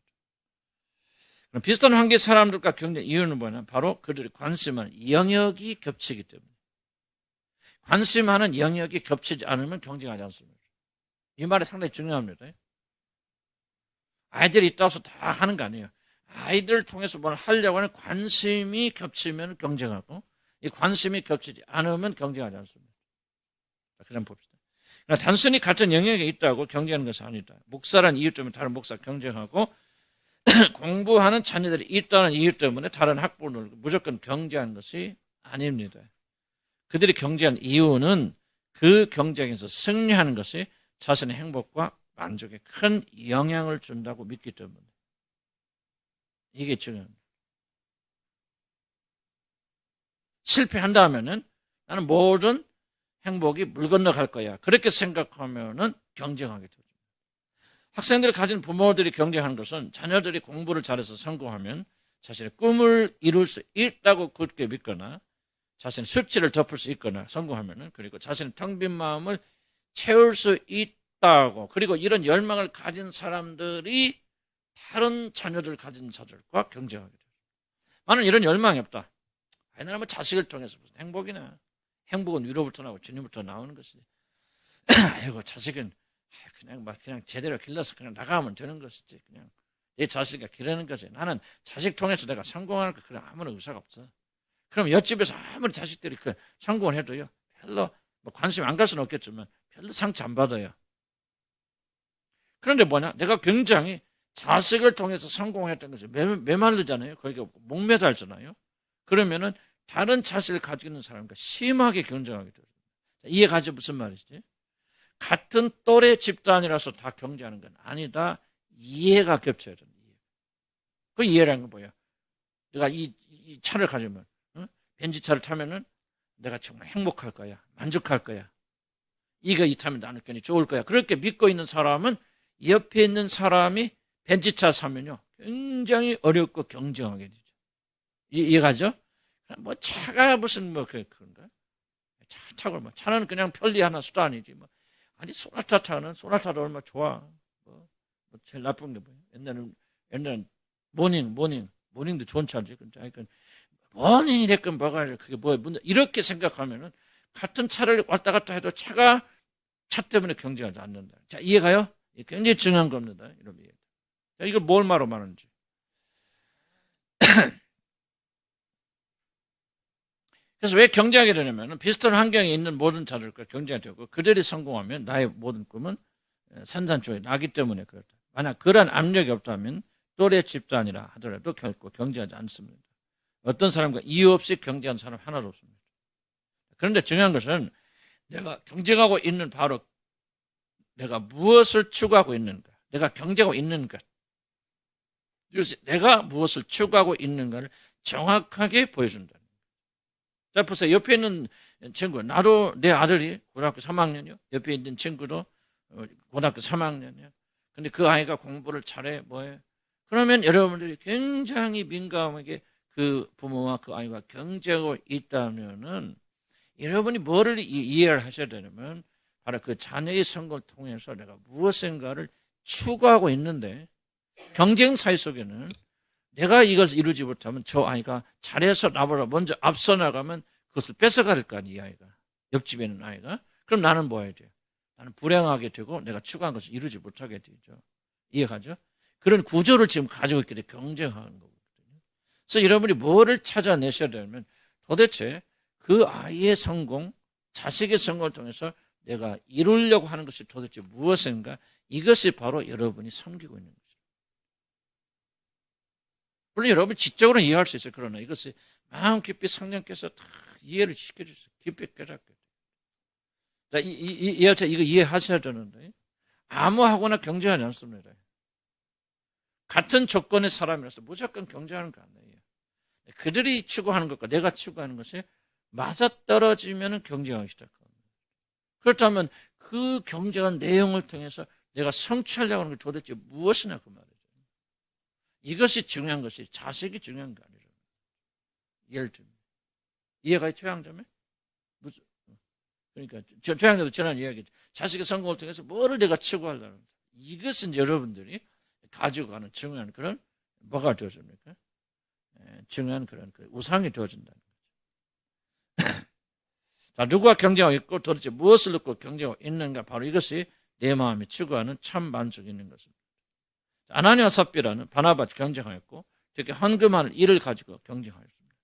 A: 그럼 비슷한 환경의 사람들과 경쟁 이유는 뭐냐? 바로 그들이 관심하는 영역이 겹치기 때문에. 관심하는 영역이 겹치지 않으면 경쟁하지 않습니다. 이 말이 상당히 중요합니다. 아이들이 있다고 해서 다 하는 거 아니에요. 아이들을 통해서 뭘 하려고 하는 관심이 겹치면 경쟁하고 이 관심이 겹치지 않으면 경쟁하지 않습니다. 그럼 봅시다. 그러나 단순히 같은 영역에 있다고 경쟁하는 것은 아니다. 목사란 이유 때문에 다른 목사 경쟁하고 공부하는 자녀들이 있다는 이유 때문에 다른 학부를 무조건 경쟁하는 것이 아닙니다. 그들이 경쟁하는 이유는 그 경쟁에서 승리하는 것이 자신의 행복과 만족에 큰 영향을 준다고 믿기 때문에. 이게 중요합니다. 실패한다 하면은 나는 모든 행복이 물 건너갈 거야. 그렇게 생각하면은 경쟁하게 되죠. 학생들이 가진 부모들이 경쟁하는 것은 자녀들이 공부를 잘해서 성공하면 자신의 꿈을 이룰 수 있다고 굳게 믿거나 자신의 수치를 덮을 수 있거나 성공하면은 그리고 자신의 텅 빈 마음을 채울 수 있다고 그리고 이런 열망을 가진 사람들이 다른 자녀들 가진 자들과 경쟁하게 돼요. 나는 이런 열망이 없다. 나는 뭐 자식을 통해서 무슨 행복이나 행복은 위로부터 나오고 주님부터 나오는 것이지. 아이고 자식은 그냥 제대로 길러서 그냥 나가면 되는 것이지. 그냥 내 자식이 기르는 거지. 나는 자식 통해서 내가 성공할 거 그런 아무런 의사가 없어. 그럼 옆집에서 아무리 자식들이 그 성공을 해도요 별로 뭐 관심 안 갈 수는 없겠지만 별로 상처 안 받아요. 그런데 뭐냐? 내가 굉장히 자식을 통해서 성공했던 것이 메말르잖아요. 거기가 목매달잖아요. 그러면은 다른 자식을 가지고 있는 사람과 심하게 경쟁하게 돼요. 이해가죠? 무슨 말이지? 같은 또래 집단이라서 다 경쟁하는 건 아니다. 이해가 겹쳐야 된다. 그 이해라는 건 뭐야? 내가 이 차를 가지면 벤츠차를 타면은 내가 정말 행복할 거야. 만족할 거야. 이 타면 나는 괜히 좋을 거야. 그렇게 믿고 있는 사람은 옆에 있는 사람이 벤츠차 사면요 굉장히 어렵고 경쟁하게 되죠. 이해가죠? 뭐 차가 무슨 뭐 그런가? 차 타고 뭐 차는 그냥 편리한 수단이지 뭐. 아니 소나타 차는 소나타도 얼마나 좋아. 뭐 제일 나쁜 게 뭐야? 옛날엔 모닝도 좋은 차지. 그러니까 모닝이 됐건 뭐가 그게 뭐야? 이렇게 생각하면은 같은 차를 왔다 갔다 해도 차 때문에 경쟁하지 않는다. 자 이해가요? 굉장히 중요한 겁니다. 여러분. 자, 이걸 뭘 말하는지. 그래서 왜 경쟁하게 되냐면 비슷한 환경에 있는 모든 자들과 경쟁이 되고 그들이 성공하면 나의 모든 꿈은 산산조각이 나기 때문에 그렇다. 만약 그런 압력이 없다면 또래 집단이라 하더라도 결코 경쟁하지 않습니다. 어떤 사람과 이유 없이 경쟁하는 사람 하나도 없습니다. 그런데 중요한 것은 내가 경쟁하고 있는 바로 내가 무엇을 추구하고 있는가, 내가 경쟁하고 있는 것, 이것이 내가 무엇을 추구하고 있는가를 정확하게 보여준다. 자, 보세요. 옆에 있는 친구, 나도 내 아들이 고등학교 3학년이요. 옆에 있는 친구도 고등학교 3학년이요. 근데 그 아이가 공부를 잘해, 뭐해. 그러면 여러분들이 굉장히 민감하게 그 부모와 그 아이가 경쟁하고 있다면은 여러분이 뭐를 이해를 하셔야 되냐면 바로 그 자녀의 선거를 통해서 내가 무엇인가를 추구하고 있는데 경쟁 사회 속에는 내가 이걸 이루지 못하면 저 아이가 잘해서 나보다 먼저 앞서 나가면 그것을 뺏어갈 거 아니야, 이 아이가. 옆집에 있는 아이가. 그럼 나는 뭐 해야 돼요? 나는 불행하게 되고 내가 추구한 것을 이루지 못하게 되죠. 이해가죠? 그런 구조를 지금 가지고 있기 때문에 경쟁하는 거거든요. 그래서 여러분이 뭐를 찾아내셔야 되면 도대체 그 아이의 성공, 자식의 성공을 통해서 내가 이루려고 하는 것이 도대체 무엇인가? 이것이 바로 여러분이 섬기고 있는 거죠. 물론 여러분 지적으로 이해할 수 있어요. 그러나 이것이 마음 깊이 성령께서 다 이해를 시켜주세요. 깊이 깨닫게. 자, 이거 이해하셔야 되는데 아무하거나 경쟁하지 않습니다. 같은 조건의 사람이라서 무조건 경쟁하는 거 아니에요. 그들이 추구하는 것과 내가 추구하는 것이 맞아떨어지면 경쟁하기 시작합니다. 그렇다면 그 경쟁한 내용을 통해서 내가 성취하려고 하는 게 도대체 무엇이냐 그 말이죠. 이것이 중요한 것이 자식이 중요한 거 아니라. 예를 들면 이해가 최양점에? 그러니까 최양점도 지난 이야기죠. 자식의 성공을 통해서 뭐를 내가 추구하려는 거다. 이것은 여러분들이 가지고 가는 중요한 그런 뭐가 되어집니까? 중요한 그런 우상이 되어진다는 거죠. 자, 누구와 경쟁하고 있고 도대체 무엇을 놓고 경쟁하고 있는가? 바로 이것이 내 마음이 추구하는 참 만족이 있는 것입니다. 아나니와 삽비라는 바나바와 경쟁하였고 특히 헌금하는 일을 가지고 경쟁하였습니다.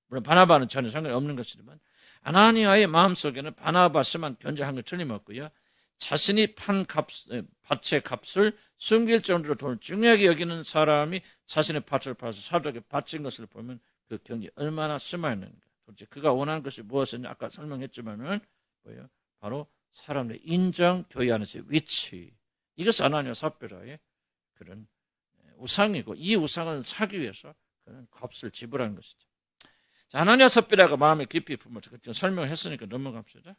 A: 물론 바나바는 전혀 상관이 없는 것이지만 아나니아의 마음속에는 바나바스만 견제한 것 틀림없고요. 자신이 판 밭의 값을 숨길 정도로 돈을 중요하게 여기는 사람이 자신의 밭을 팔아서 사도에게 바친 것을 보면 그 경쟁이 얼마나 심하였는가. 도대체 그가 원하는 것이 무엇이냐 아까 설명했지만은 뭐예요? 바로 사람의 인정, 교회 안에서의 위치. 이것이 아나니아 삽비라의 그런 우상이고 이 우상을 사기 위해서 그런 값을 지불한 것이죠. 자, 아나니아 삽비라가 마음에 깊이 품어서 설명을 했으니까 넘어갑시다.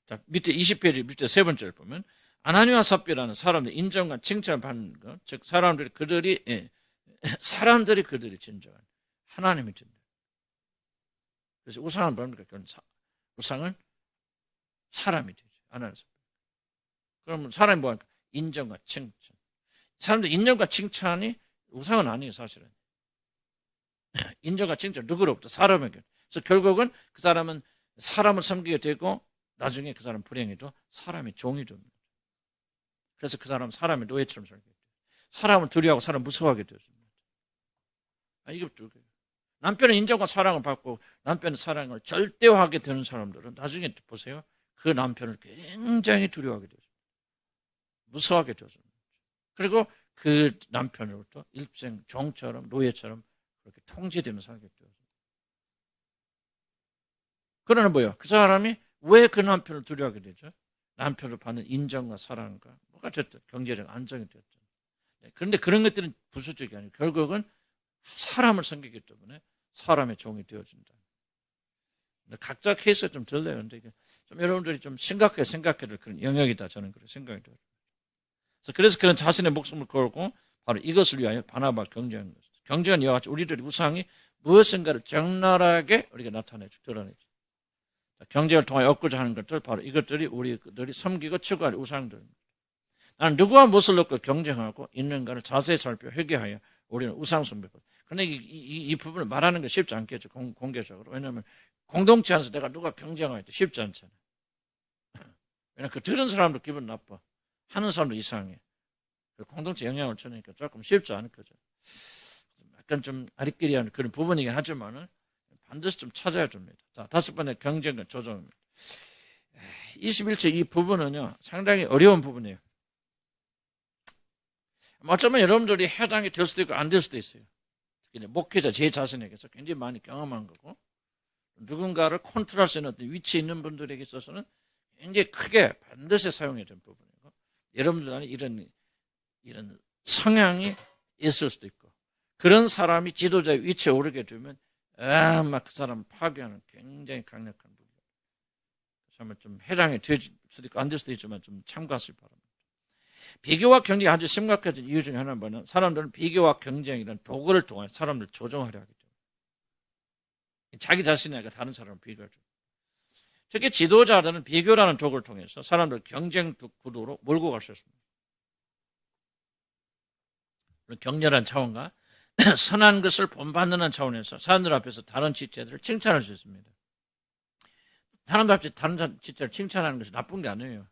A: 자, 밑에 20페이지 밑에 세 번째를 보면 아나니아 삽비라는 사람들의 인정과 칭찬을 받는 것, 즉 사람들이 그들이 진정한 하나님이 된다. 그래서 우상을 뭡니까? 우상은 사람이 되죠. 아나니아 삽비. 그러면 사람이 뭐할까? 인정과 칭찬. 사람들 인정과 칭찬이 우상은 아니에요, 사실은. 인정과 칭찬 누구로부터? 사람에게. 그래서 결국은 그 사람은 사람을 섬기게 되고 나중에 그 사람 불행해도 사람이 종이 됩니다. 그래서 그 사람은 사람의 노예처럼 살게 돼요. 사람을 두려워하고 사람 무서워하게 되었습니다. 이것도 남편의 인정과 사랑을 받고 남편의 사랑을 절대화하게 되는 사람들은 나중에 보세요. 그 남편을 굉장히 두려워하게 되었습니다. 무서워하게 되었습니다. 그리고 그 남편으로부터 일생 종처럼 노예처럼 그렇게 통제되며 살게 되었습니다. 그러나 뭐예요? 그 사람이 왜 그 남편을 두려워하게 되죠? 남편을 받는 인정과 사랑과 뭐가 됐든 경제적 안정이 됐든. 그런데 그런 것들은 부수적이 아니고 결국은 사람을 섬기기 때문에 사람의 종이 되어진다. 각자 케이스가 좀 달라요. 근데 좀 여러분들이 좀 심각하게 생각해야 될 그런 영역이다. 저는 그렇게 생각이 들어요. 그래서 그런 자신의 목숨을 걸고 바로 이것을 위하여 바나바와 경쟁하는 것이죠. 경쟁은 이와 같이 우리들의 우상이 무엇인가를 적나라하게 우리가 나타내죠. 드러내죠. 경쟁을 통하여 얻고자 하는 것들 바로 이것들이 우리들이 섬기고 추구할 우상들입니다. 나는 누구와 무엇을 놓고 경쟁하고 있는가를 자세히 살펴 회개하여 우리는 우상 숭배고. 그런데 이 부분을 말하는 게 쉽지 않겠죠. 공개적으로. 왜냐하면 공동체 안에서 내가 누가 경쟁할 때 쉽지 않잖아요. 왜냐하면 그 들은 사람도 기분 나빠. 하는 사람도 이상해. 공동체 영향을 주니까 조금 쉽지 않을 거죠. 약간 좀 아리끼리한 그런 부분이긴 하지만은 반드시 좀 찾아야 됩니다. 자, 다섯 번째 경쟁과 조정입니다. 21체 이 부분은요, 상당히 어려운 부분이에요. 어쩌면 여러분들이 해당이 될 수도 있고 안 될 수도 있어요. 특히 목회자 제 자신에게서 굉장히 많이 경험한 거고, 누군가를 컨트롤할 수 있는 어떤 위치에 있는 분들에게 있어서는 굉장히 크게 반드시 사용해야 되는 부분이고, 여러분들 안에 이런 성향이 있을 수도 있고, 그런 사람이 지도자의 위치에 오르게 되면 막 그 사람을 파괴하는 굉장히 강력한 부분. 그래서 좀 해당이 될 수도 있고 안 될 수도 있지만 좀 참고하시기 바랍니다. 비교와 경쟁이 아주 심각해진 이유 중에 하나는 뭐냐면 사람들은 비교와 경쟁이라는 도구를 통해 사람들을 조종하려 하기 때문에 자기 자신이 아니라 다른 사람을 비교하죠. 특히 지도자들은 비교라는 도구를 통해서 사람들 경쟁 구도로 몰고 갈 수 있습니다. 격렬한 차원과 선한 것을 본받는 차원에서 사람들 앞에서 다른 지체들을 칭찬할 수 있습니다. 사람들 앞에서 다른 지체를 칭찬하는 것이 나쁜 게 아니에요.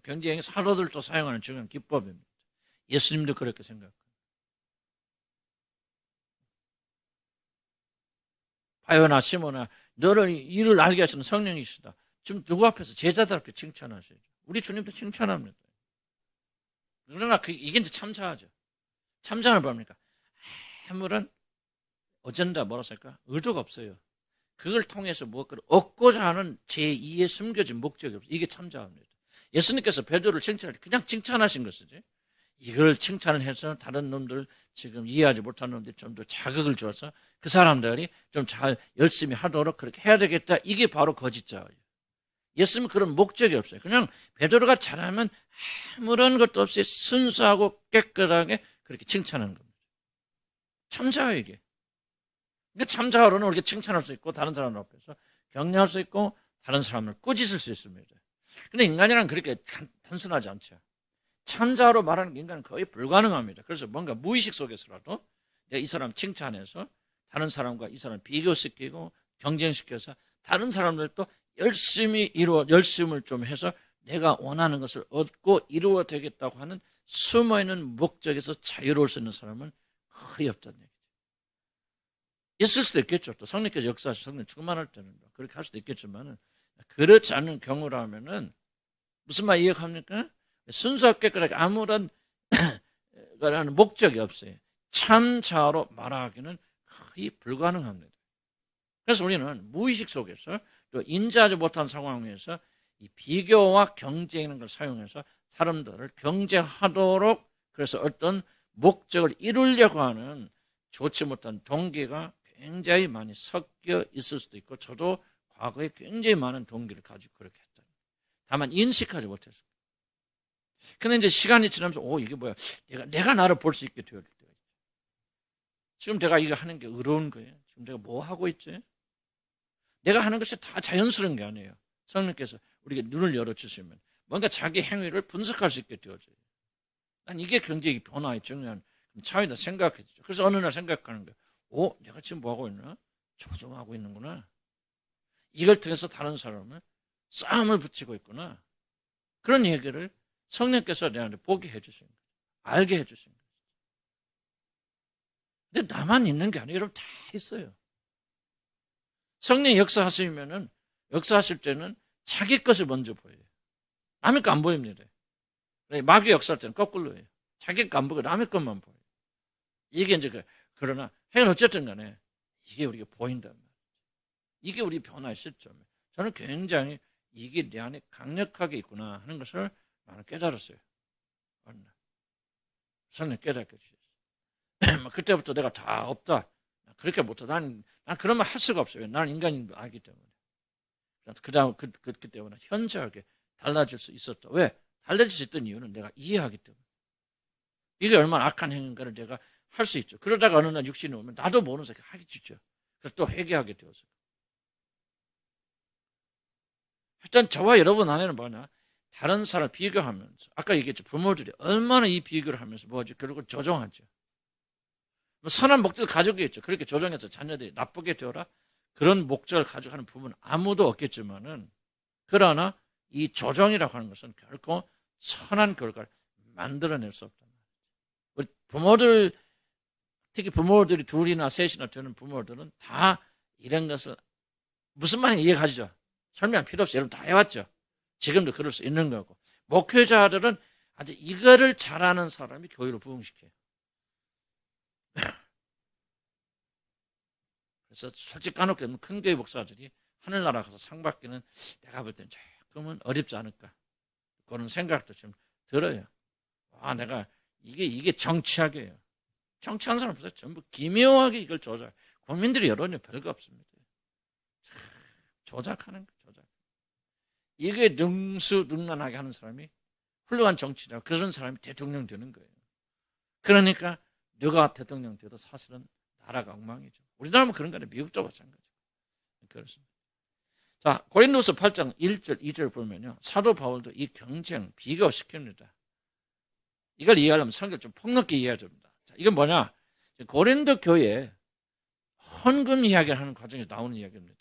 A: 경쟁의 사도들도 사용하는 중요한 기법입니다. 예수님도 그렇게 생각해요. 바요나 시몬아, 너를 이를 알게 하시는 성령이시다. 지금 누구 앞에서? 제자들 앞에 칭찬하셔야죠. 우리 주님도 칭찬합니다. 그러나 이게 이제 참자하죠. 참자는 뭡니까? 아무런 어젠다 뭐라 할까? 의도가 없어요. 그걸 통해서 무엇을 얻고자 하는 제2의 숨겨진 목적이 없어요. 이게 참자합니다. 예수님께서 베드로를 칭찬할 때 그냥 칭찬하신 것이지. 이걸 칭찬을 해서 다른 놈들 지금 이해하지 못하는 놈들 좀 더 자극을 줘서 그 사람들이 좀 잘 열심히 하도록 그렇게 해야 되겠다. 이게 바로 거짓자예요. 예수님은 그런 목적이 없어요. 그냥 베드로가 잘하면 아무런 것도 없이 순수하고 깨끗하게 그렇게 칭찬하는 겁니다. 참자예요, 이게. 그러니까 참자로는 이렇게 칭찬할 수 있고 다른 사람 앞에서 격려할 수 있고 다른 사람을 꾸짖을 수 있습니다. 근데 인간이란 그렇게 단순하지 않죠. 참자로 말하는 인간은 거의 불가능합니다. 그래서 뭔가 무의식 속에서라도 내가 이 사람 칭찬해서 다른 사람과 이 사람을 비교시키고 경쟁시켜서 다른 사람들도 열심을 좀 해서 내가 원하는 것을 얻고 이루어 되겠다고 하는 숨어있는 목적에서 자유로울 수 있는 사람은 거의 없다는 얘기죠. 있을 수도 있겠죠. 또 성령께서 역사하시 성령 충만할 때는 그렇게 할 수도 있겠지만 그렇지 않은 경우라면은 무슨 말 이해합니까? 순수하게 깨끗하게 아무런 목적이 없어요. 참자로 말하기는 거의 불가능합니다. 그래서 우리는 무의식 속에서 또 인지하지 못한 상황에서 이 비교와 경쟁이라는 걸 사용해서 사람들을 경쟁하도록 그래서 어떤 목적을 이루려고 하는 좋지 못한 동기가 굉장히 많이 섞여 있을 수도 있고 저도 과거에 굉장히 많은 동기를 가지고 그렇게 했다. 다만 인식하지 못했어요. 근데 이제 시간이 지나면서 이게 뭐야? 내가 나를 볼 수 있게 되었을 때가 있죠. 지금 내가 이거 하는 게 의로운 거예요. 지금 내가 뭐 하고 있지? 내가 하는 것이 다 자연스러운 게 아니에요. 성령께서 우리에게 눈을 열어주시면 뭔가 자기 행위를 분석할 수 있게 되어져요. 난 이게 굉장히 변화의 중요한 차이다 생각했죠. 그래서 어느 날 생각하는 거예요. 내가 지금 뭐 하고 있나? 조종하고 있는구나. 이걸 통해서 다른 사람을 싸움을 붙이고 있구나. 그런 얘기를 성령께서 내한테 보게 해주신 거예요. 알게 해주신 거예요. 근데 나만 있는 게 아니에요. 여러분 다 있어요. 성령 역사하실 때는 자기 것을 먼저 보여요. 남의 거 안 보입니다. 마귀 역사할 때는 거꾸로예요. 자기 거 안 보고 남의 것만 보여요. 이게 이제 그러나 어쨌든 간에 이게 우리가 보인단 말이에요. 이게 우리 변화의 시점이에요. 저는 굉장히 이게 내 안에 강력하게 있구나 하는 것을 나는 깨달았어요. 성령 깨닫게 주셨어요. 그때부터 내가 다 없다. 그렇게 못해. 난 그런 말 할 수가 없어요. 나는 인간인 걸 알기 때문에. 그다음 그 때문에 현저하게 달라질 수 있었다. 왜? 달라질 수 있던 이유는 내가 이해하기 때문에. 이게 얼마나 악한 행위인가를 내가 할 수 있죠. 그러다가 어느 날 육신이 오면 나도 모르는 새끼 하기 주죠. 그래서 또 회개하게 되어서. 일단 저와 여러분 안에는 뭐냐? 다른 사람을 비교하면서 아까 얘기했죠. 부모들이 얼마나 이 비교를 하면서 뭐하죠? 결국은 조종하죠. 선한 목적을 가지고 있죠. 그렇게 조정해서 자녀들이 나쁘게 되어라. 그런 목적을 가지고 하는 부모는 아무도 없겠지만은 그러나 이 조정이라고 하는 것은 결코 선한 결과를 만들어낼 수 없단 말이에요. 우리 부모들 특히 부모들이 둘이나 셋이나 되는 부모들은 다 이런 것을 무슨 말인지 이해가지죠. 설명 필요 없이 여러분 다 해왔죠. 지금도 그럴 수 있는 거고 목회자들은 아주 이거를 잘하는 사람이 교회로 부흥시켜요. 그래서 솔직히 까놓게 큰 교회 목사들이 하늘나라 가서 상 받기는 내가 볼 때는 조금은 어렵지 않을까 그런 생각도 좀 들어요. 내가 이게 정치하게요. 정치하는 사람들 전부 기묘하게 이걸 조작. 국민들의 여론이 별거 없습니다. 조작하는 거 조작. 이게 능수능란하게 하는 사람이 훌륭한 정치라 그런 사람이 대통령 되는 거예요. 그러니까 누가 대통령 돼도 사실은 나라가 엉망이죠. 우리나라는 그런 거 아니에요. 미국도 마찬가지고. 그렇습니다. 자, 고린도서 8장 1절, 2절 보면요. 사도 바울도 이 경쟁, 비교시킵니다. 이걸 이해하려면 성경을 좀 폭넓게 이해해야 됩니다. 자, 이건 뭐냐? 고린도 교회에 헌금 이야기를 하는 과정에서 나오는 이야기입니다.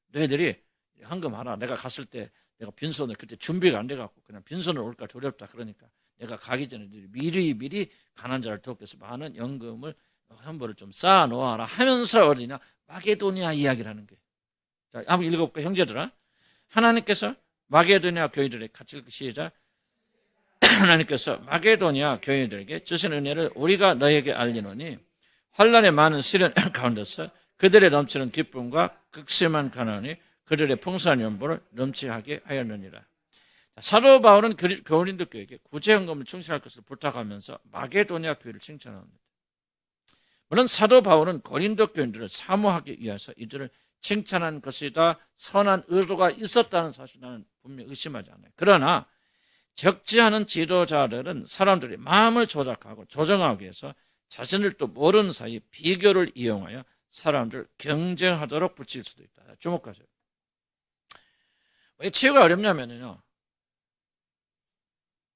A: 너희들이 헌금하라. 내가 갔을 때 내가 빈손을 그때 준비가 안 돼갖고 그냥 빈손으로 올까 두렵다. 그러니까 내가 가기 전에 미리 가난한 자를 돕기 위해서 많은 연금을 헌물을 좀 쌓아 놓아라 하면서 어디냐? 마게도니아 이야기를 하는 거예요. 자, 한번 읽어볼까 형제들아. 하나님께서 마게도니아 교회들에게 같이 읽기 시작. 하나님께서 마게도니아 교회들에게 주신 은혜를 우리가 너에게 알리노니 환난의 많은 시련 가운데서 그들의 넘치는 기쁨과 극심한 가난이 그들의 풍성한 연보를 넘치하게 하였느니라. 사도 바울은 고린도 교회에게 구제헌금을 충실할 것을 부탁하면서 마게도니아 교회를 칭찬합니다. 물론 사도 바울은 고린도 교인들을 사모하기 위해서 이들을 칭찬한 것이다, 선한 의도가 있었다는 사실 나는 분명히 의심하지 않아요. 그러나 적지 않은 지도자들은 사람들이 마음을 조작하고 조정하기 위해서 자신을 또 모르는 사이 비교를 이용하여 사람들 경쟁하도록 붙일 수도 있다. 주목하세요. 왜 치유가 어렵냐면요,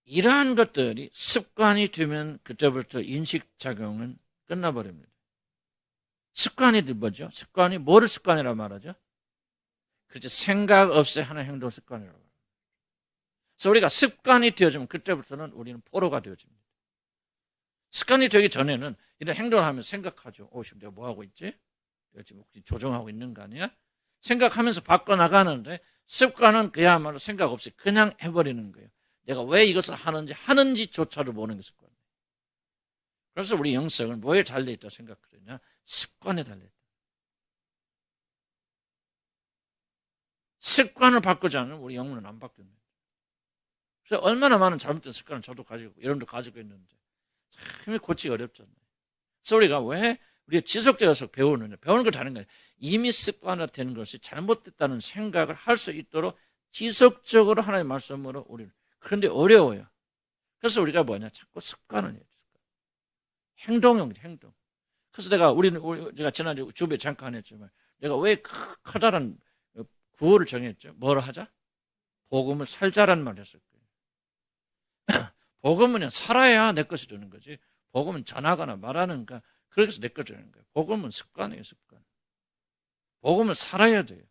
A: 이러한 것들이 습관이 되면 그때부터 인식작용은 끝나버립니다. 습관이 뭐죠? 습관이 뭐를 습관이라고 말하죠? 그렇죠. 생각 없이 하는 행동 습관이라고 말합니다. 그래서 우리가 습관이 되어지면 그때부터는 우리는 포로가 되어집니다. 습관이 되기 전에는 이런 행동을 하면 생각하죠. 지금 내가 뭐하고 있지? 내가 지금 혹시 조정하고 있는 거 아니야? 생각하면서 바꿔나가는데 습관은 그야말로 생각 없이 그냥 해버리는 거예요. 내가 왜 이것을 하는지조차도 모르는 게 습관이에요. 그래서 우리 영성은 뭐에 달려있다고 생각하느냐? 습관에 달려있다. 습관을 바꾸지 않으면 우리 영혼은 안 바뀝니다. 그래서 얼마나 많은 잘못된 습관을 저도 가지고 여러분도 가지고 있는데 참 고치기 어렵잖아요. 그래서 우리가 왜 우리가 지속적으로 배우느냐? 배우는 걸 다른 거예요. 이미 습관화되는 것이 잘못됐다는 생각을 할 수 있도록 지속적으로 하나님의 말씀으로 우리는. 그런데 어려워요. 그래서 우리가 뭐냐? 자꾸 습관을 해요. 행동형이죠, 행동. 그래서 제가 지난주에 주부에 잠깐 했지만 내가 왜 커다란 구호를 정했죠? 뭐를 하자? 복음을 살자라는 말을 했을 거예요. 복음은 살아야 내 것이 되는 거지. 복음은 전하거나 말하는가 그래서 내 것이 되는 거예요. 복음은 습관이에요, 습관. 복음을 살아야 돼요.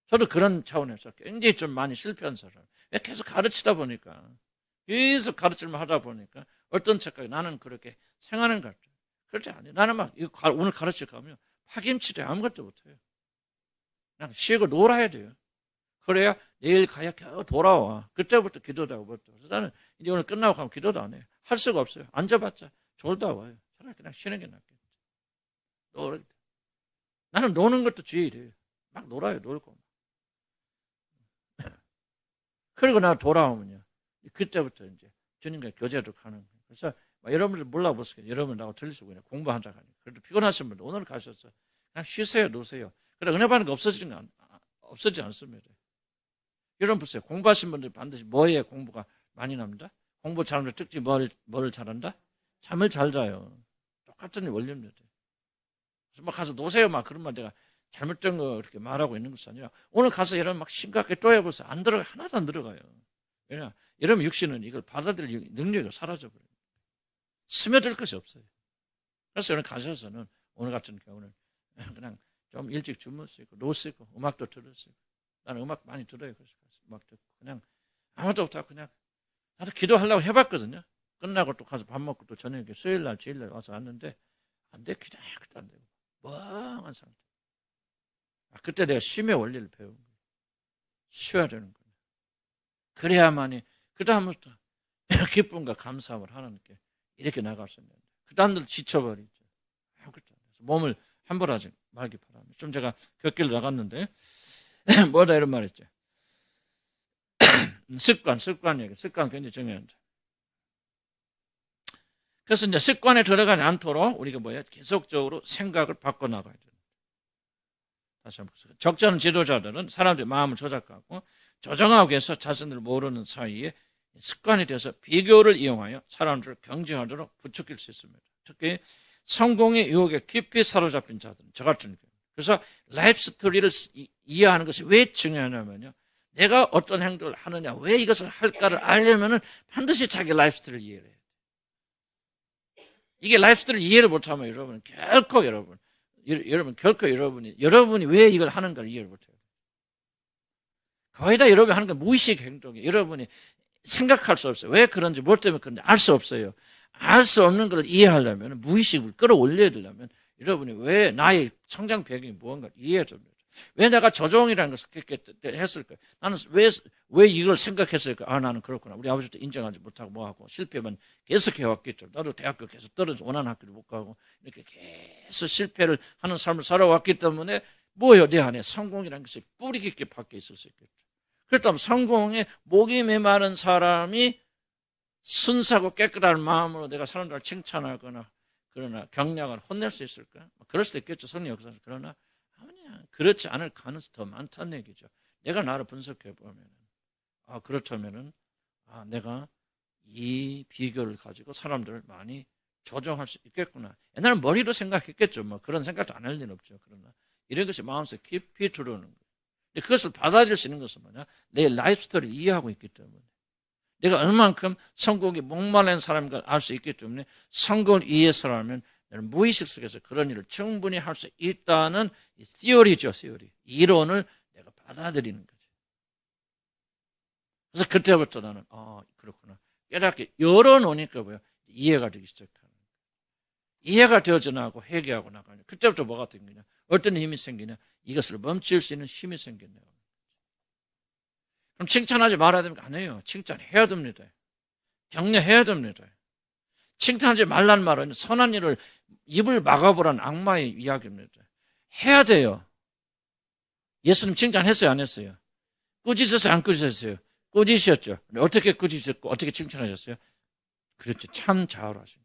A: 저도 그런 차원에서 굉장히 좀 많이 실패한 사람. 계속 가르치다 보니까 계속 가르치면 하다 보니까 어떤 착각이 나는 그렇게 생하는 것 같아요. 그렇지 않아요. 나는 막 오늘 가르치러 가면 파김치래 아무것도 못해요. 그냥 쉬고 놀아야 돼요. 그래야 내일 가야 겨우 돌아와. 그때부터 기도도 하고 그래서 나는 이제 오늘 끝나고 가면 기도도 안 해요. 할 수가 없어요. 앉아봤자 졸다 와요. 차라리 그냥 쉬는 게 낫겠죠. 나는 노는 것도 주의래요. 막 놀아요. 놀고. 그리고 나 돌아오면요. 그때부터 이제 주님과 교제도 가는 거예요. 그래서 여러분들 몰라보세요. 여러분 나하고 틀릴 수 있고 공부하자고 하니까. 그래도 피곤하신 분들 오늘 가셔서 그냥 쉬세요. 노세요. 그래 은혜 받는 거 없어지지 않습니다. 여러분 보세요. 공부하신 분들 반드시 뭐에 공부가 많이 납니다. 공부 잘하는 특징이 뭐를 잘한다? 잠을 잘 자요. 똑같은 원리입니다. 그래서 막 가서 노세요. 막 그런 말 내가 잘못된 거 이렇게 말하고 있는 것이 아니라 오늘 가서 여러분 막 심각하게 또 해보세요. 안 들어가요. 하나도 안 들어가요. 왜냐? 여러분 육신은 이걸 받아들일 능력이 사라져버려요. 스며들 것이 없어요. 그래서 오늘 가셔서는 오늘 같은 경우는 그냥 좀 일찍 주무시고 노시고 음악도 들으시고 나는 음악 많이 들어요. 그래서 음악 듣고 그냥 아무것도 못하고 그냥 나도 기도하려고 해봤거든요. 끝나고 또 가서 밥 먹고 또 저녁에 수요일날 주일날 와서 왔는데 안 돼. 기도도 안 되고 멍한 상태. 그때 내가 쉼의 원리를 배운 거예요. 쉬어야 되는 거예요. 그래야만이 그 다음부터 기쁨과 감사함을 하나님께 이렇게 나갈 수 있는데 그 다음부터 지쳐버리죠. 아무것도 안 돼서 몸을 함부로 하지 말기 바랍니다. 좀 제가 곁길로 나갔는데 뭐다 이런 말 했죠. 습관 얘기. 습관 굉장히 중요한데. 그래서 이제 습관에 들어가지 않도록 우리가 계속적으로 생각을 바꿔나가야 돼요. 다시 한번 적절한 지도자들은 사람들의 마음을 조작하고 조정하기 위해서 자신을 모르는 사이에 습관이 돼서 비교를 이용하여 사람들을 경쟁하도록 부추길 수 있습니다. 특히 성공의 유혹에 깊이 사로잡힌 자들은 저 같은 경우 그래서 라이프 스토리를 이해하는 것이 왜 중요하냐면요. 내가 어떤 행동을 하느냐, 왜 이것을 할까를 알려면은 반드시 자기 라이프 스토리를 이해를 해요. 이게 라이프 스토리를 이해를 못하면 여러분은 결코 여러분이 왜 이걸 하는가를 이해를 못해요. 거의 다 여러분이 하는 건 무의식 행동이에요. 여러분이 생각할 수 없어요. 왜 그런지, 뭘 때문에 그런지 알 수 없어요. 알 수 없는 걸 이해하려면, 무의식을 끌어올려야 되려면 여러분이 왜 나의 성장 배경이 무언가를 이해해야 됩니다. 왜 내가 조종이라는 것을 했을까? 나는 왜 이걸 생각했을까? 아, 나는 그렇구나. 우리 아버지도 인정하지 못하고 뭐하고 실패만 계속 해왔겠죠. 나도 대학교 계속 떨어져 원하는 학교를 못 가고 이렇게 계속 실패를 하는 삶을 살아왔기 때문에 뭐예요? 내 안에 성공이라는 것이 뿌리 깊게 박혀 있을 수 있겠죠. 그렇다면 성공에 목이 메마른 사람이 순수하고 깨끗한 마음으로 내가 사람들을 칭찬하거나 그러나 경량을 혼낼 수 있을까? 그럴 수도 있겠죠. 성령 역사에서. 그러나 아니야, 그렇지 않을 가능성이 더 많다는 얘기죠. 내가 나를 분석해 보면, 그렇다면은 내가 이 비교를 가지고 사람들을 많이 조정할 수 있겠구나. 옛날에 머리로 생각했겠죠. 뭐 그런 생각도 안 할 리는 없죠. 그러나 이런 것이 마음속에 깊이 들어오는 거예요. 그것을 받아들일 수 있는 것은 뭐냐? 내 라이프 스토리를 이해하고 있기 때문에. 내가 얼만큼 성공에 목마른 사람인가 알 수 있기 때문에 성공을 위해서라면 무의식 속에서 그런 일을 충분히 할 수 있다는 시어리죠, 시어리. 이론을 내가 받아들이는 거죠. 그래서 그때부터 나는 그렇구나. 깨닫게 열어놓으니까 뭐야? 이해가 되기 시작하는 거예요. 이해가 되어져 나가고 회개하고 나가냐. 그때부터 뭐가 생기냐? 어떤 힘이 생기냐? 이것을 멈출 수 있는 힘이 생겼네요. 그럼 칭찬하지 말아야 됩니까? 안 해요. 칭찬해야 됩니다. 격려해야 됩니다. 칭찬하지 말란 말은 선한 일을 입을 막아보라는 악마의 이야기입니다. 해야 돼요. 예수님 칭찬했어요? 안 했어요? 꾸짖었어요? 안 꾸짖었어요? 꾸짖으셨죠. 어떻게 꾸짖었고 어떻게 칭찬하셨어요? 그렇죠. 참 잘하신 거예요.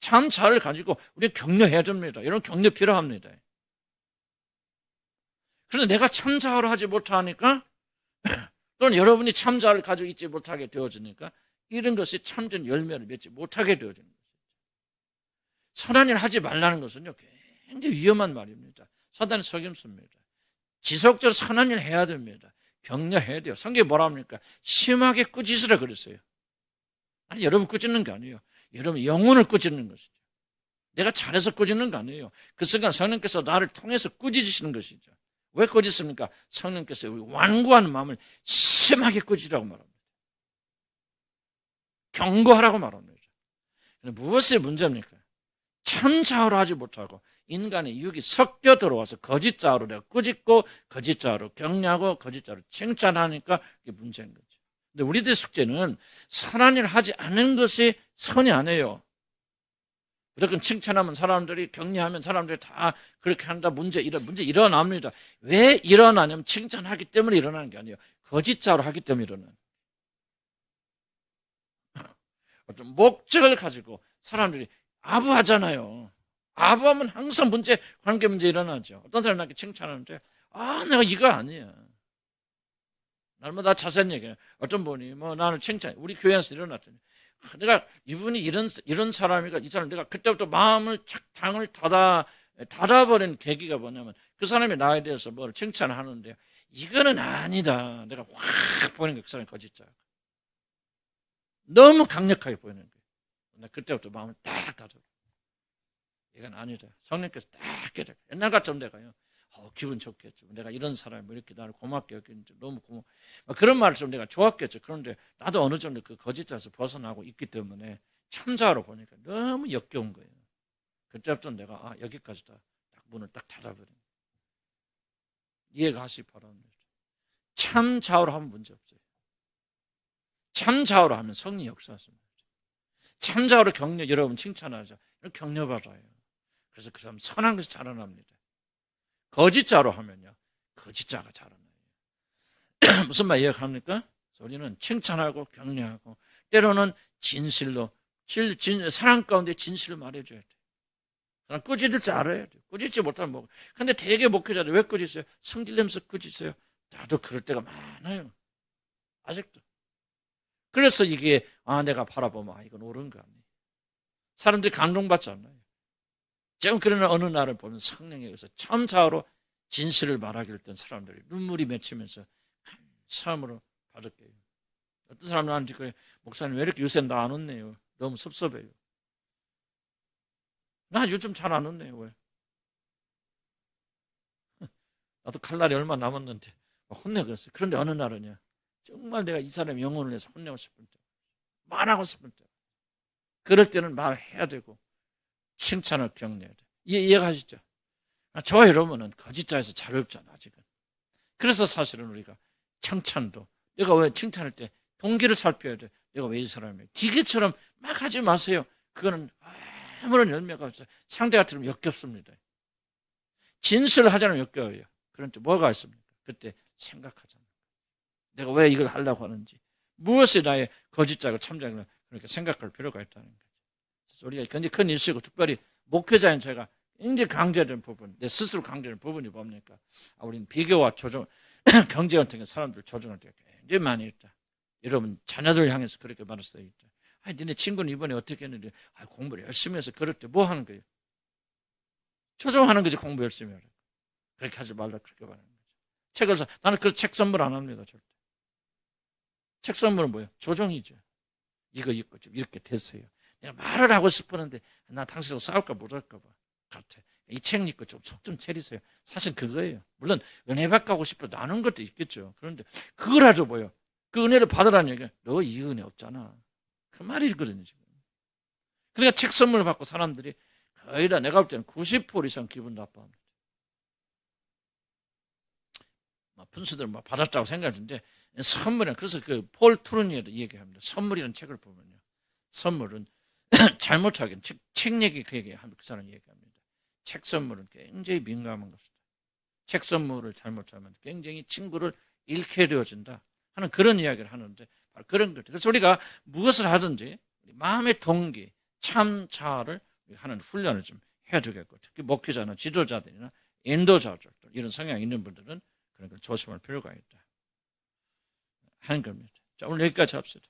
A: 참 잘을 가지고 우리는 격려해야 됩니다. 이런 격려 필요합니다. 그런데 내가 참 잘을 하지 못하니까 또는 여러분이 참 잘을 가지고 있지 못하게 되어지니까 이런 것이 참된 열매를 맺지 못하게 되어지는 거죠. 선한 일 하지 말라는 것은요, 굉장히 위험한 말입니다. 사단의 속임수입니다. 지속적으로 선한 일 해야 됩니다. 격려해야 돼요. 성경에 뭐라 합니까? 심하게 꾸짖으라 그랬어요. 아니, 여러분 꾸짖는 게 아니에요. 여러분 영혼을 꾸짖는 것이죠. 내가 잘해서 꾸짖는 거 아니에요. 그 순간 성령께서 나를 통해서 꾸짖으시는 것이죠. 왜 꾸짖습니까? 성령께서 완고한 마음을 심하게 꾸짖으라고 말합니다. 경고하라고 말합니다. 무엇이 문제입니까? 참 좌우로 하지 못하고 인간의 육이 섞여 들어와서 거짓 좌우로 내가 꾸짖고 거짓 좌우로 격려하고 거짓 좌우로 칭찬하니까 그게 문제인 거죠. 근데 우리들의 숙제는 선한 일 하지 않는 것이 선이 아니에요. 무조건 칭찬하면 사람들이 격려하면 사람들이 다 그렇게 한다. 문제 일어납니다. 왜 일어나냐면 칭찬하기 때문에 일어나는 게 아니에요. 거짓 좌우로 하기 때문에 일어나는. 어떤 목적을 가지고 사람들이 아부하잖아요. 아부하면 항상 관계 문제 일어나죠. 어떤 사람이 나한테 칭찬하는데, 내가 이거 아니야. 날마다 자세한 얘기해요. 어떤 분이 나는 칭찬해. 우리 교회에서 일어났더니, 내가 이분이 이런 사람이가 이 사람 내가 그때부터 마음을 창을 닫아버린 계기가 뭐냐면 그 사람이 나에 대해서 뭘 칭찬을 하는데 이거는 아니다. 내가 확 보이는 거예요. 그 사람이 거짓자. 너무 강력하게 보이는 거예요. 그때부터 마음을 딱 닫아. 이건 아니다. 성령께서 딱 깨닫고 옛날 같으면 내가요. 기분 좋겠죠. 내가 이런 사람이 이렇게 나를 고맙게 여기는지 너무 고마워. 그런 말을 좀 내가 좋았겠죠. 그런데 나도 어느 정도 그 거짓자에서 벗어나고 있기 때문에 참자로 보니까 너무 역겨운 거예요. 그때부터 내가 여기까지다. 딱 문을 딱 닫아버린 거예요. 이해가 하시기 바랍니다. 참 좌우로 하면 문제 없어요. 참 좌우로 하면 성리 역사하십니다. 참 좌우로 격려, 여러분 칭찬하죠. 격려받아요. 그래서 그 사람 선한 것이 자라납니다. 거짓자로 하면요, 거짓자가 자라나요. 무슨 말 이해합니까? 우리는 칭찬하고 격려하고 때로는 진실로 사랑 가운데 진실을 말해줘야 돼요. 꾸짖을 줄 알아야 돼요. 꾸짖지 못하면 뭐. 근데 되게 목회자들 왜 꾸짖어요? 성질 내면서 꾸짖어요. 나도 그럴 때가 많아요. 아직도. 그래서 이게 내가 바라보면 이건 옳은 거 아니에요. 사람들이 감동받지 않아요. 지금 그러나 어느 날을 보면 성령에 의해서 참사로 진실을 말하기를 했던 사람들이 눈물이 맺히면서 감사함으로 받을게요. 어떤 사람은 나한테 그래, 목사님 왜 이렇게 요새 나 안 웃네요. 너무 섭섭해요. 나 요즘 잘 안 웃네요. 왜? 나도 갈 날이 얼마 남았는데 혼내고 그랬어요. 그런데 어느 날은요, 정말 내가 이 사람 영혼을 내서 혼내고 싶을 때, 말하고 싶을 때, 그럴 때는 말해야 되고 칭찬을 격려해야 돼. 이해가시죠? 저 여러분은 거짓자에서 자유롭잖아 아직은. 그래서 사실은 우리가 칭찬도, 내가 왜 칭찬할 때 동기를 살펴야 돼. 내가 왜 이 사람이에요? 기계처럼 막 하지 마세요. 그거는 아무런 열매가 없어요. 상대가 들으면 역겹습니다. 진술을 하자면 역겨워요. 그런데 뭐가 있습니까? 그때 생각하잖아요. 내가 왜 이걸 하려고 하는지, 무엇이 나의 거짓자고 참자고, 그러니까 생각할 필요가 있다는 거죠. 그래서 우리가 굉장히 큰 일이고, 특별히 목회자인 제가 굉장히 강조되는 부분, 내 스스로 강조되는 부분이 뭡니까? 우리는 비교와 조정, 경제 같은 사람들 조정할 때가 굉장히 많이 있다. 여러분 자녀들 향해서 그렇게 말할 수 있다. 니네 친구는 이번에 어떻게 했는데, 공부를 열심히 해서 그럴 때 뭐 하는 거예요? 조정하는 거지. 공부 열심히 하라. 그렇게 하지 말라 그렇게 말하는 거죠. 책을 사, 나는 그 책 선물 안 합니다. 절대. 책 선물은 뭐예요? 조정이죠. 이거 입고 좀 이렇게 됐어요. 내가 말을 하고 싶었는데 나 당신하고 싸울까 못할까 봐 같아. 이 책 읽고 좀 속 좀 차리세요. 사실 그거예요. 물론 은혜 받고 싶어 나누는 것도 있겠죠. 그런데 그거라도 뭐예요? 그 은혜를 받으라는 얘기가 너 이 은혜 없잖아. 그 말이거든요 지금. 그러니까 책 선물을 받고 사람들이 거의 다 내가 볼 때는 90% 이상 기분 나빠합니다. 분수들 받았다고 생각하는데 선물은, 그래서 그 폴 트루니에도 얘기합니다. 선물이라는 책을 보면요, 선물은 잘못하긴 책 얘기 그 얘기하면 그 사람 얘기합니다. 책 선물은 굉장히 민감한 것이다. 책 선물을 잘못하면 굉장히 친구를 잃게 되어진다 하는 그런 이야기를 하는데, 바로 그런 거죠. 그래서 우리가 무엇을 하든지 마음의 동기, 참자를 하는 훈련을 좀 해야 되겠고, 특히 목회자나 지도자들이나 인도자들, 이런 성향이 있는 분들은 그런 걸 조심할 필요가 있다 하는 겁니다. 자, 오늘 여기까지 합시다.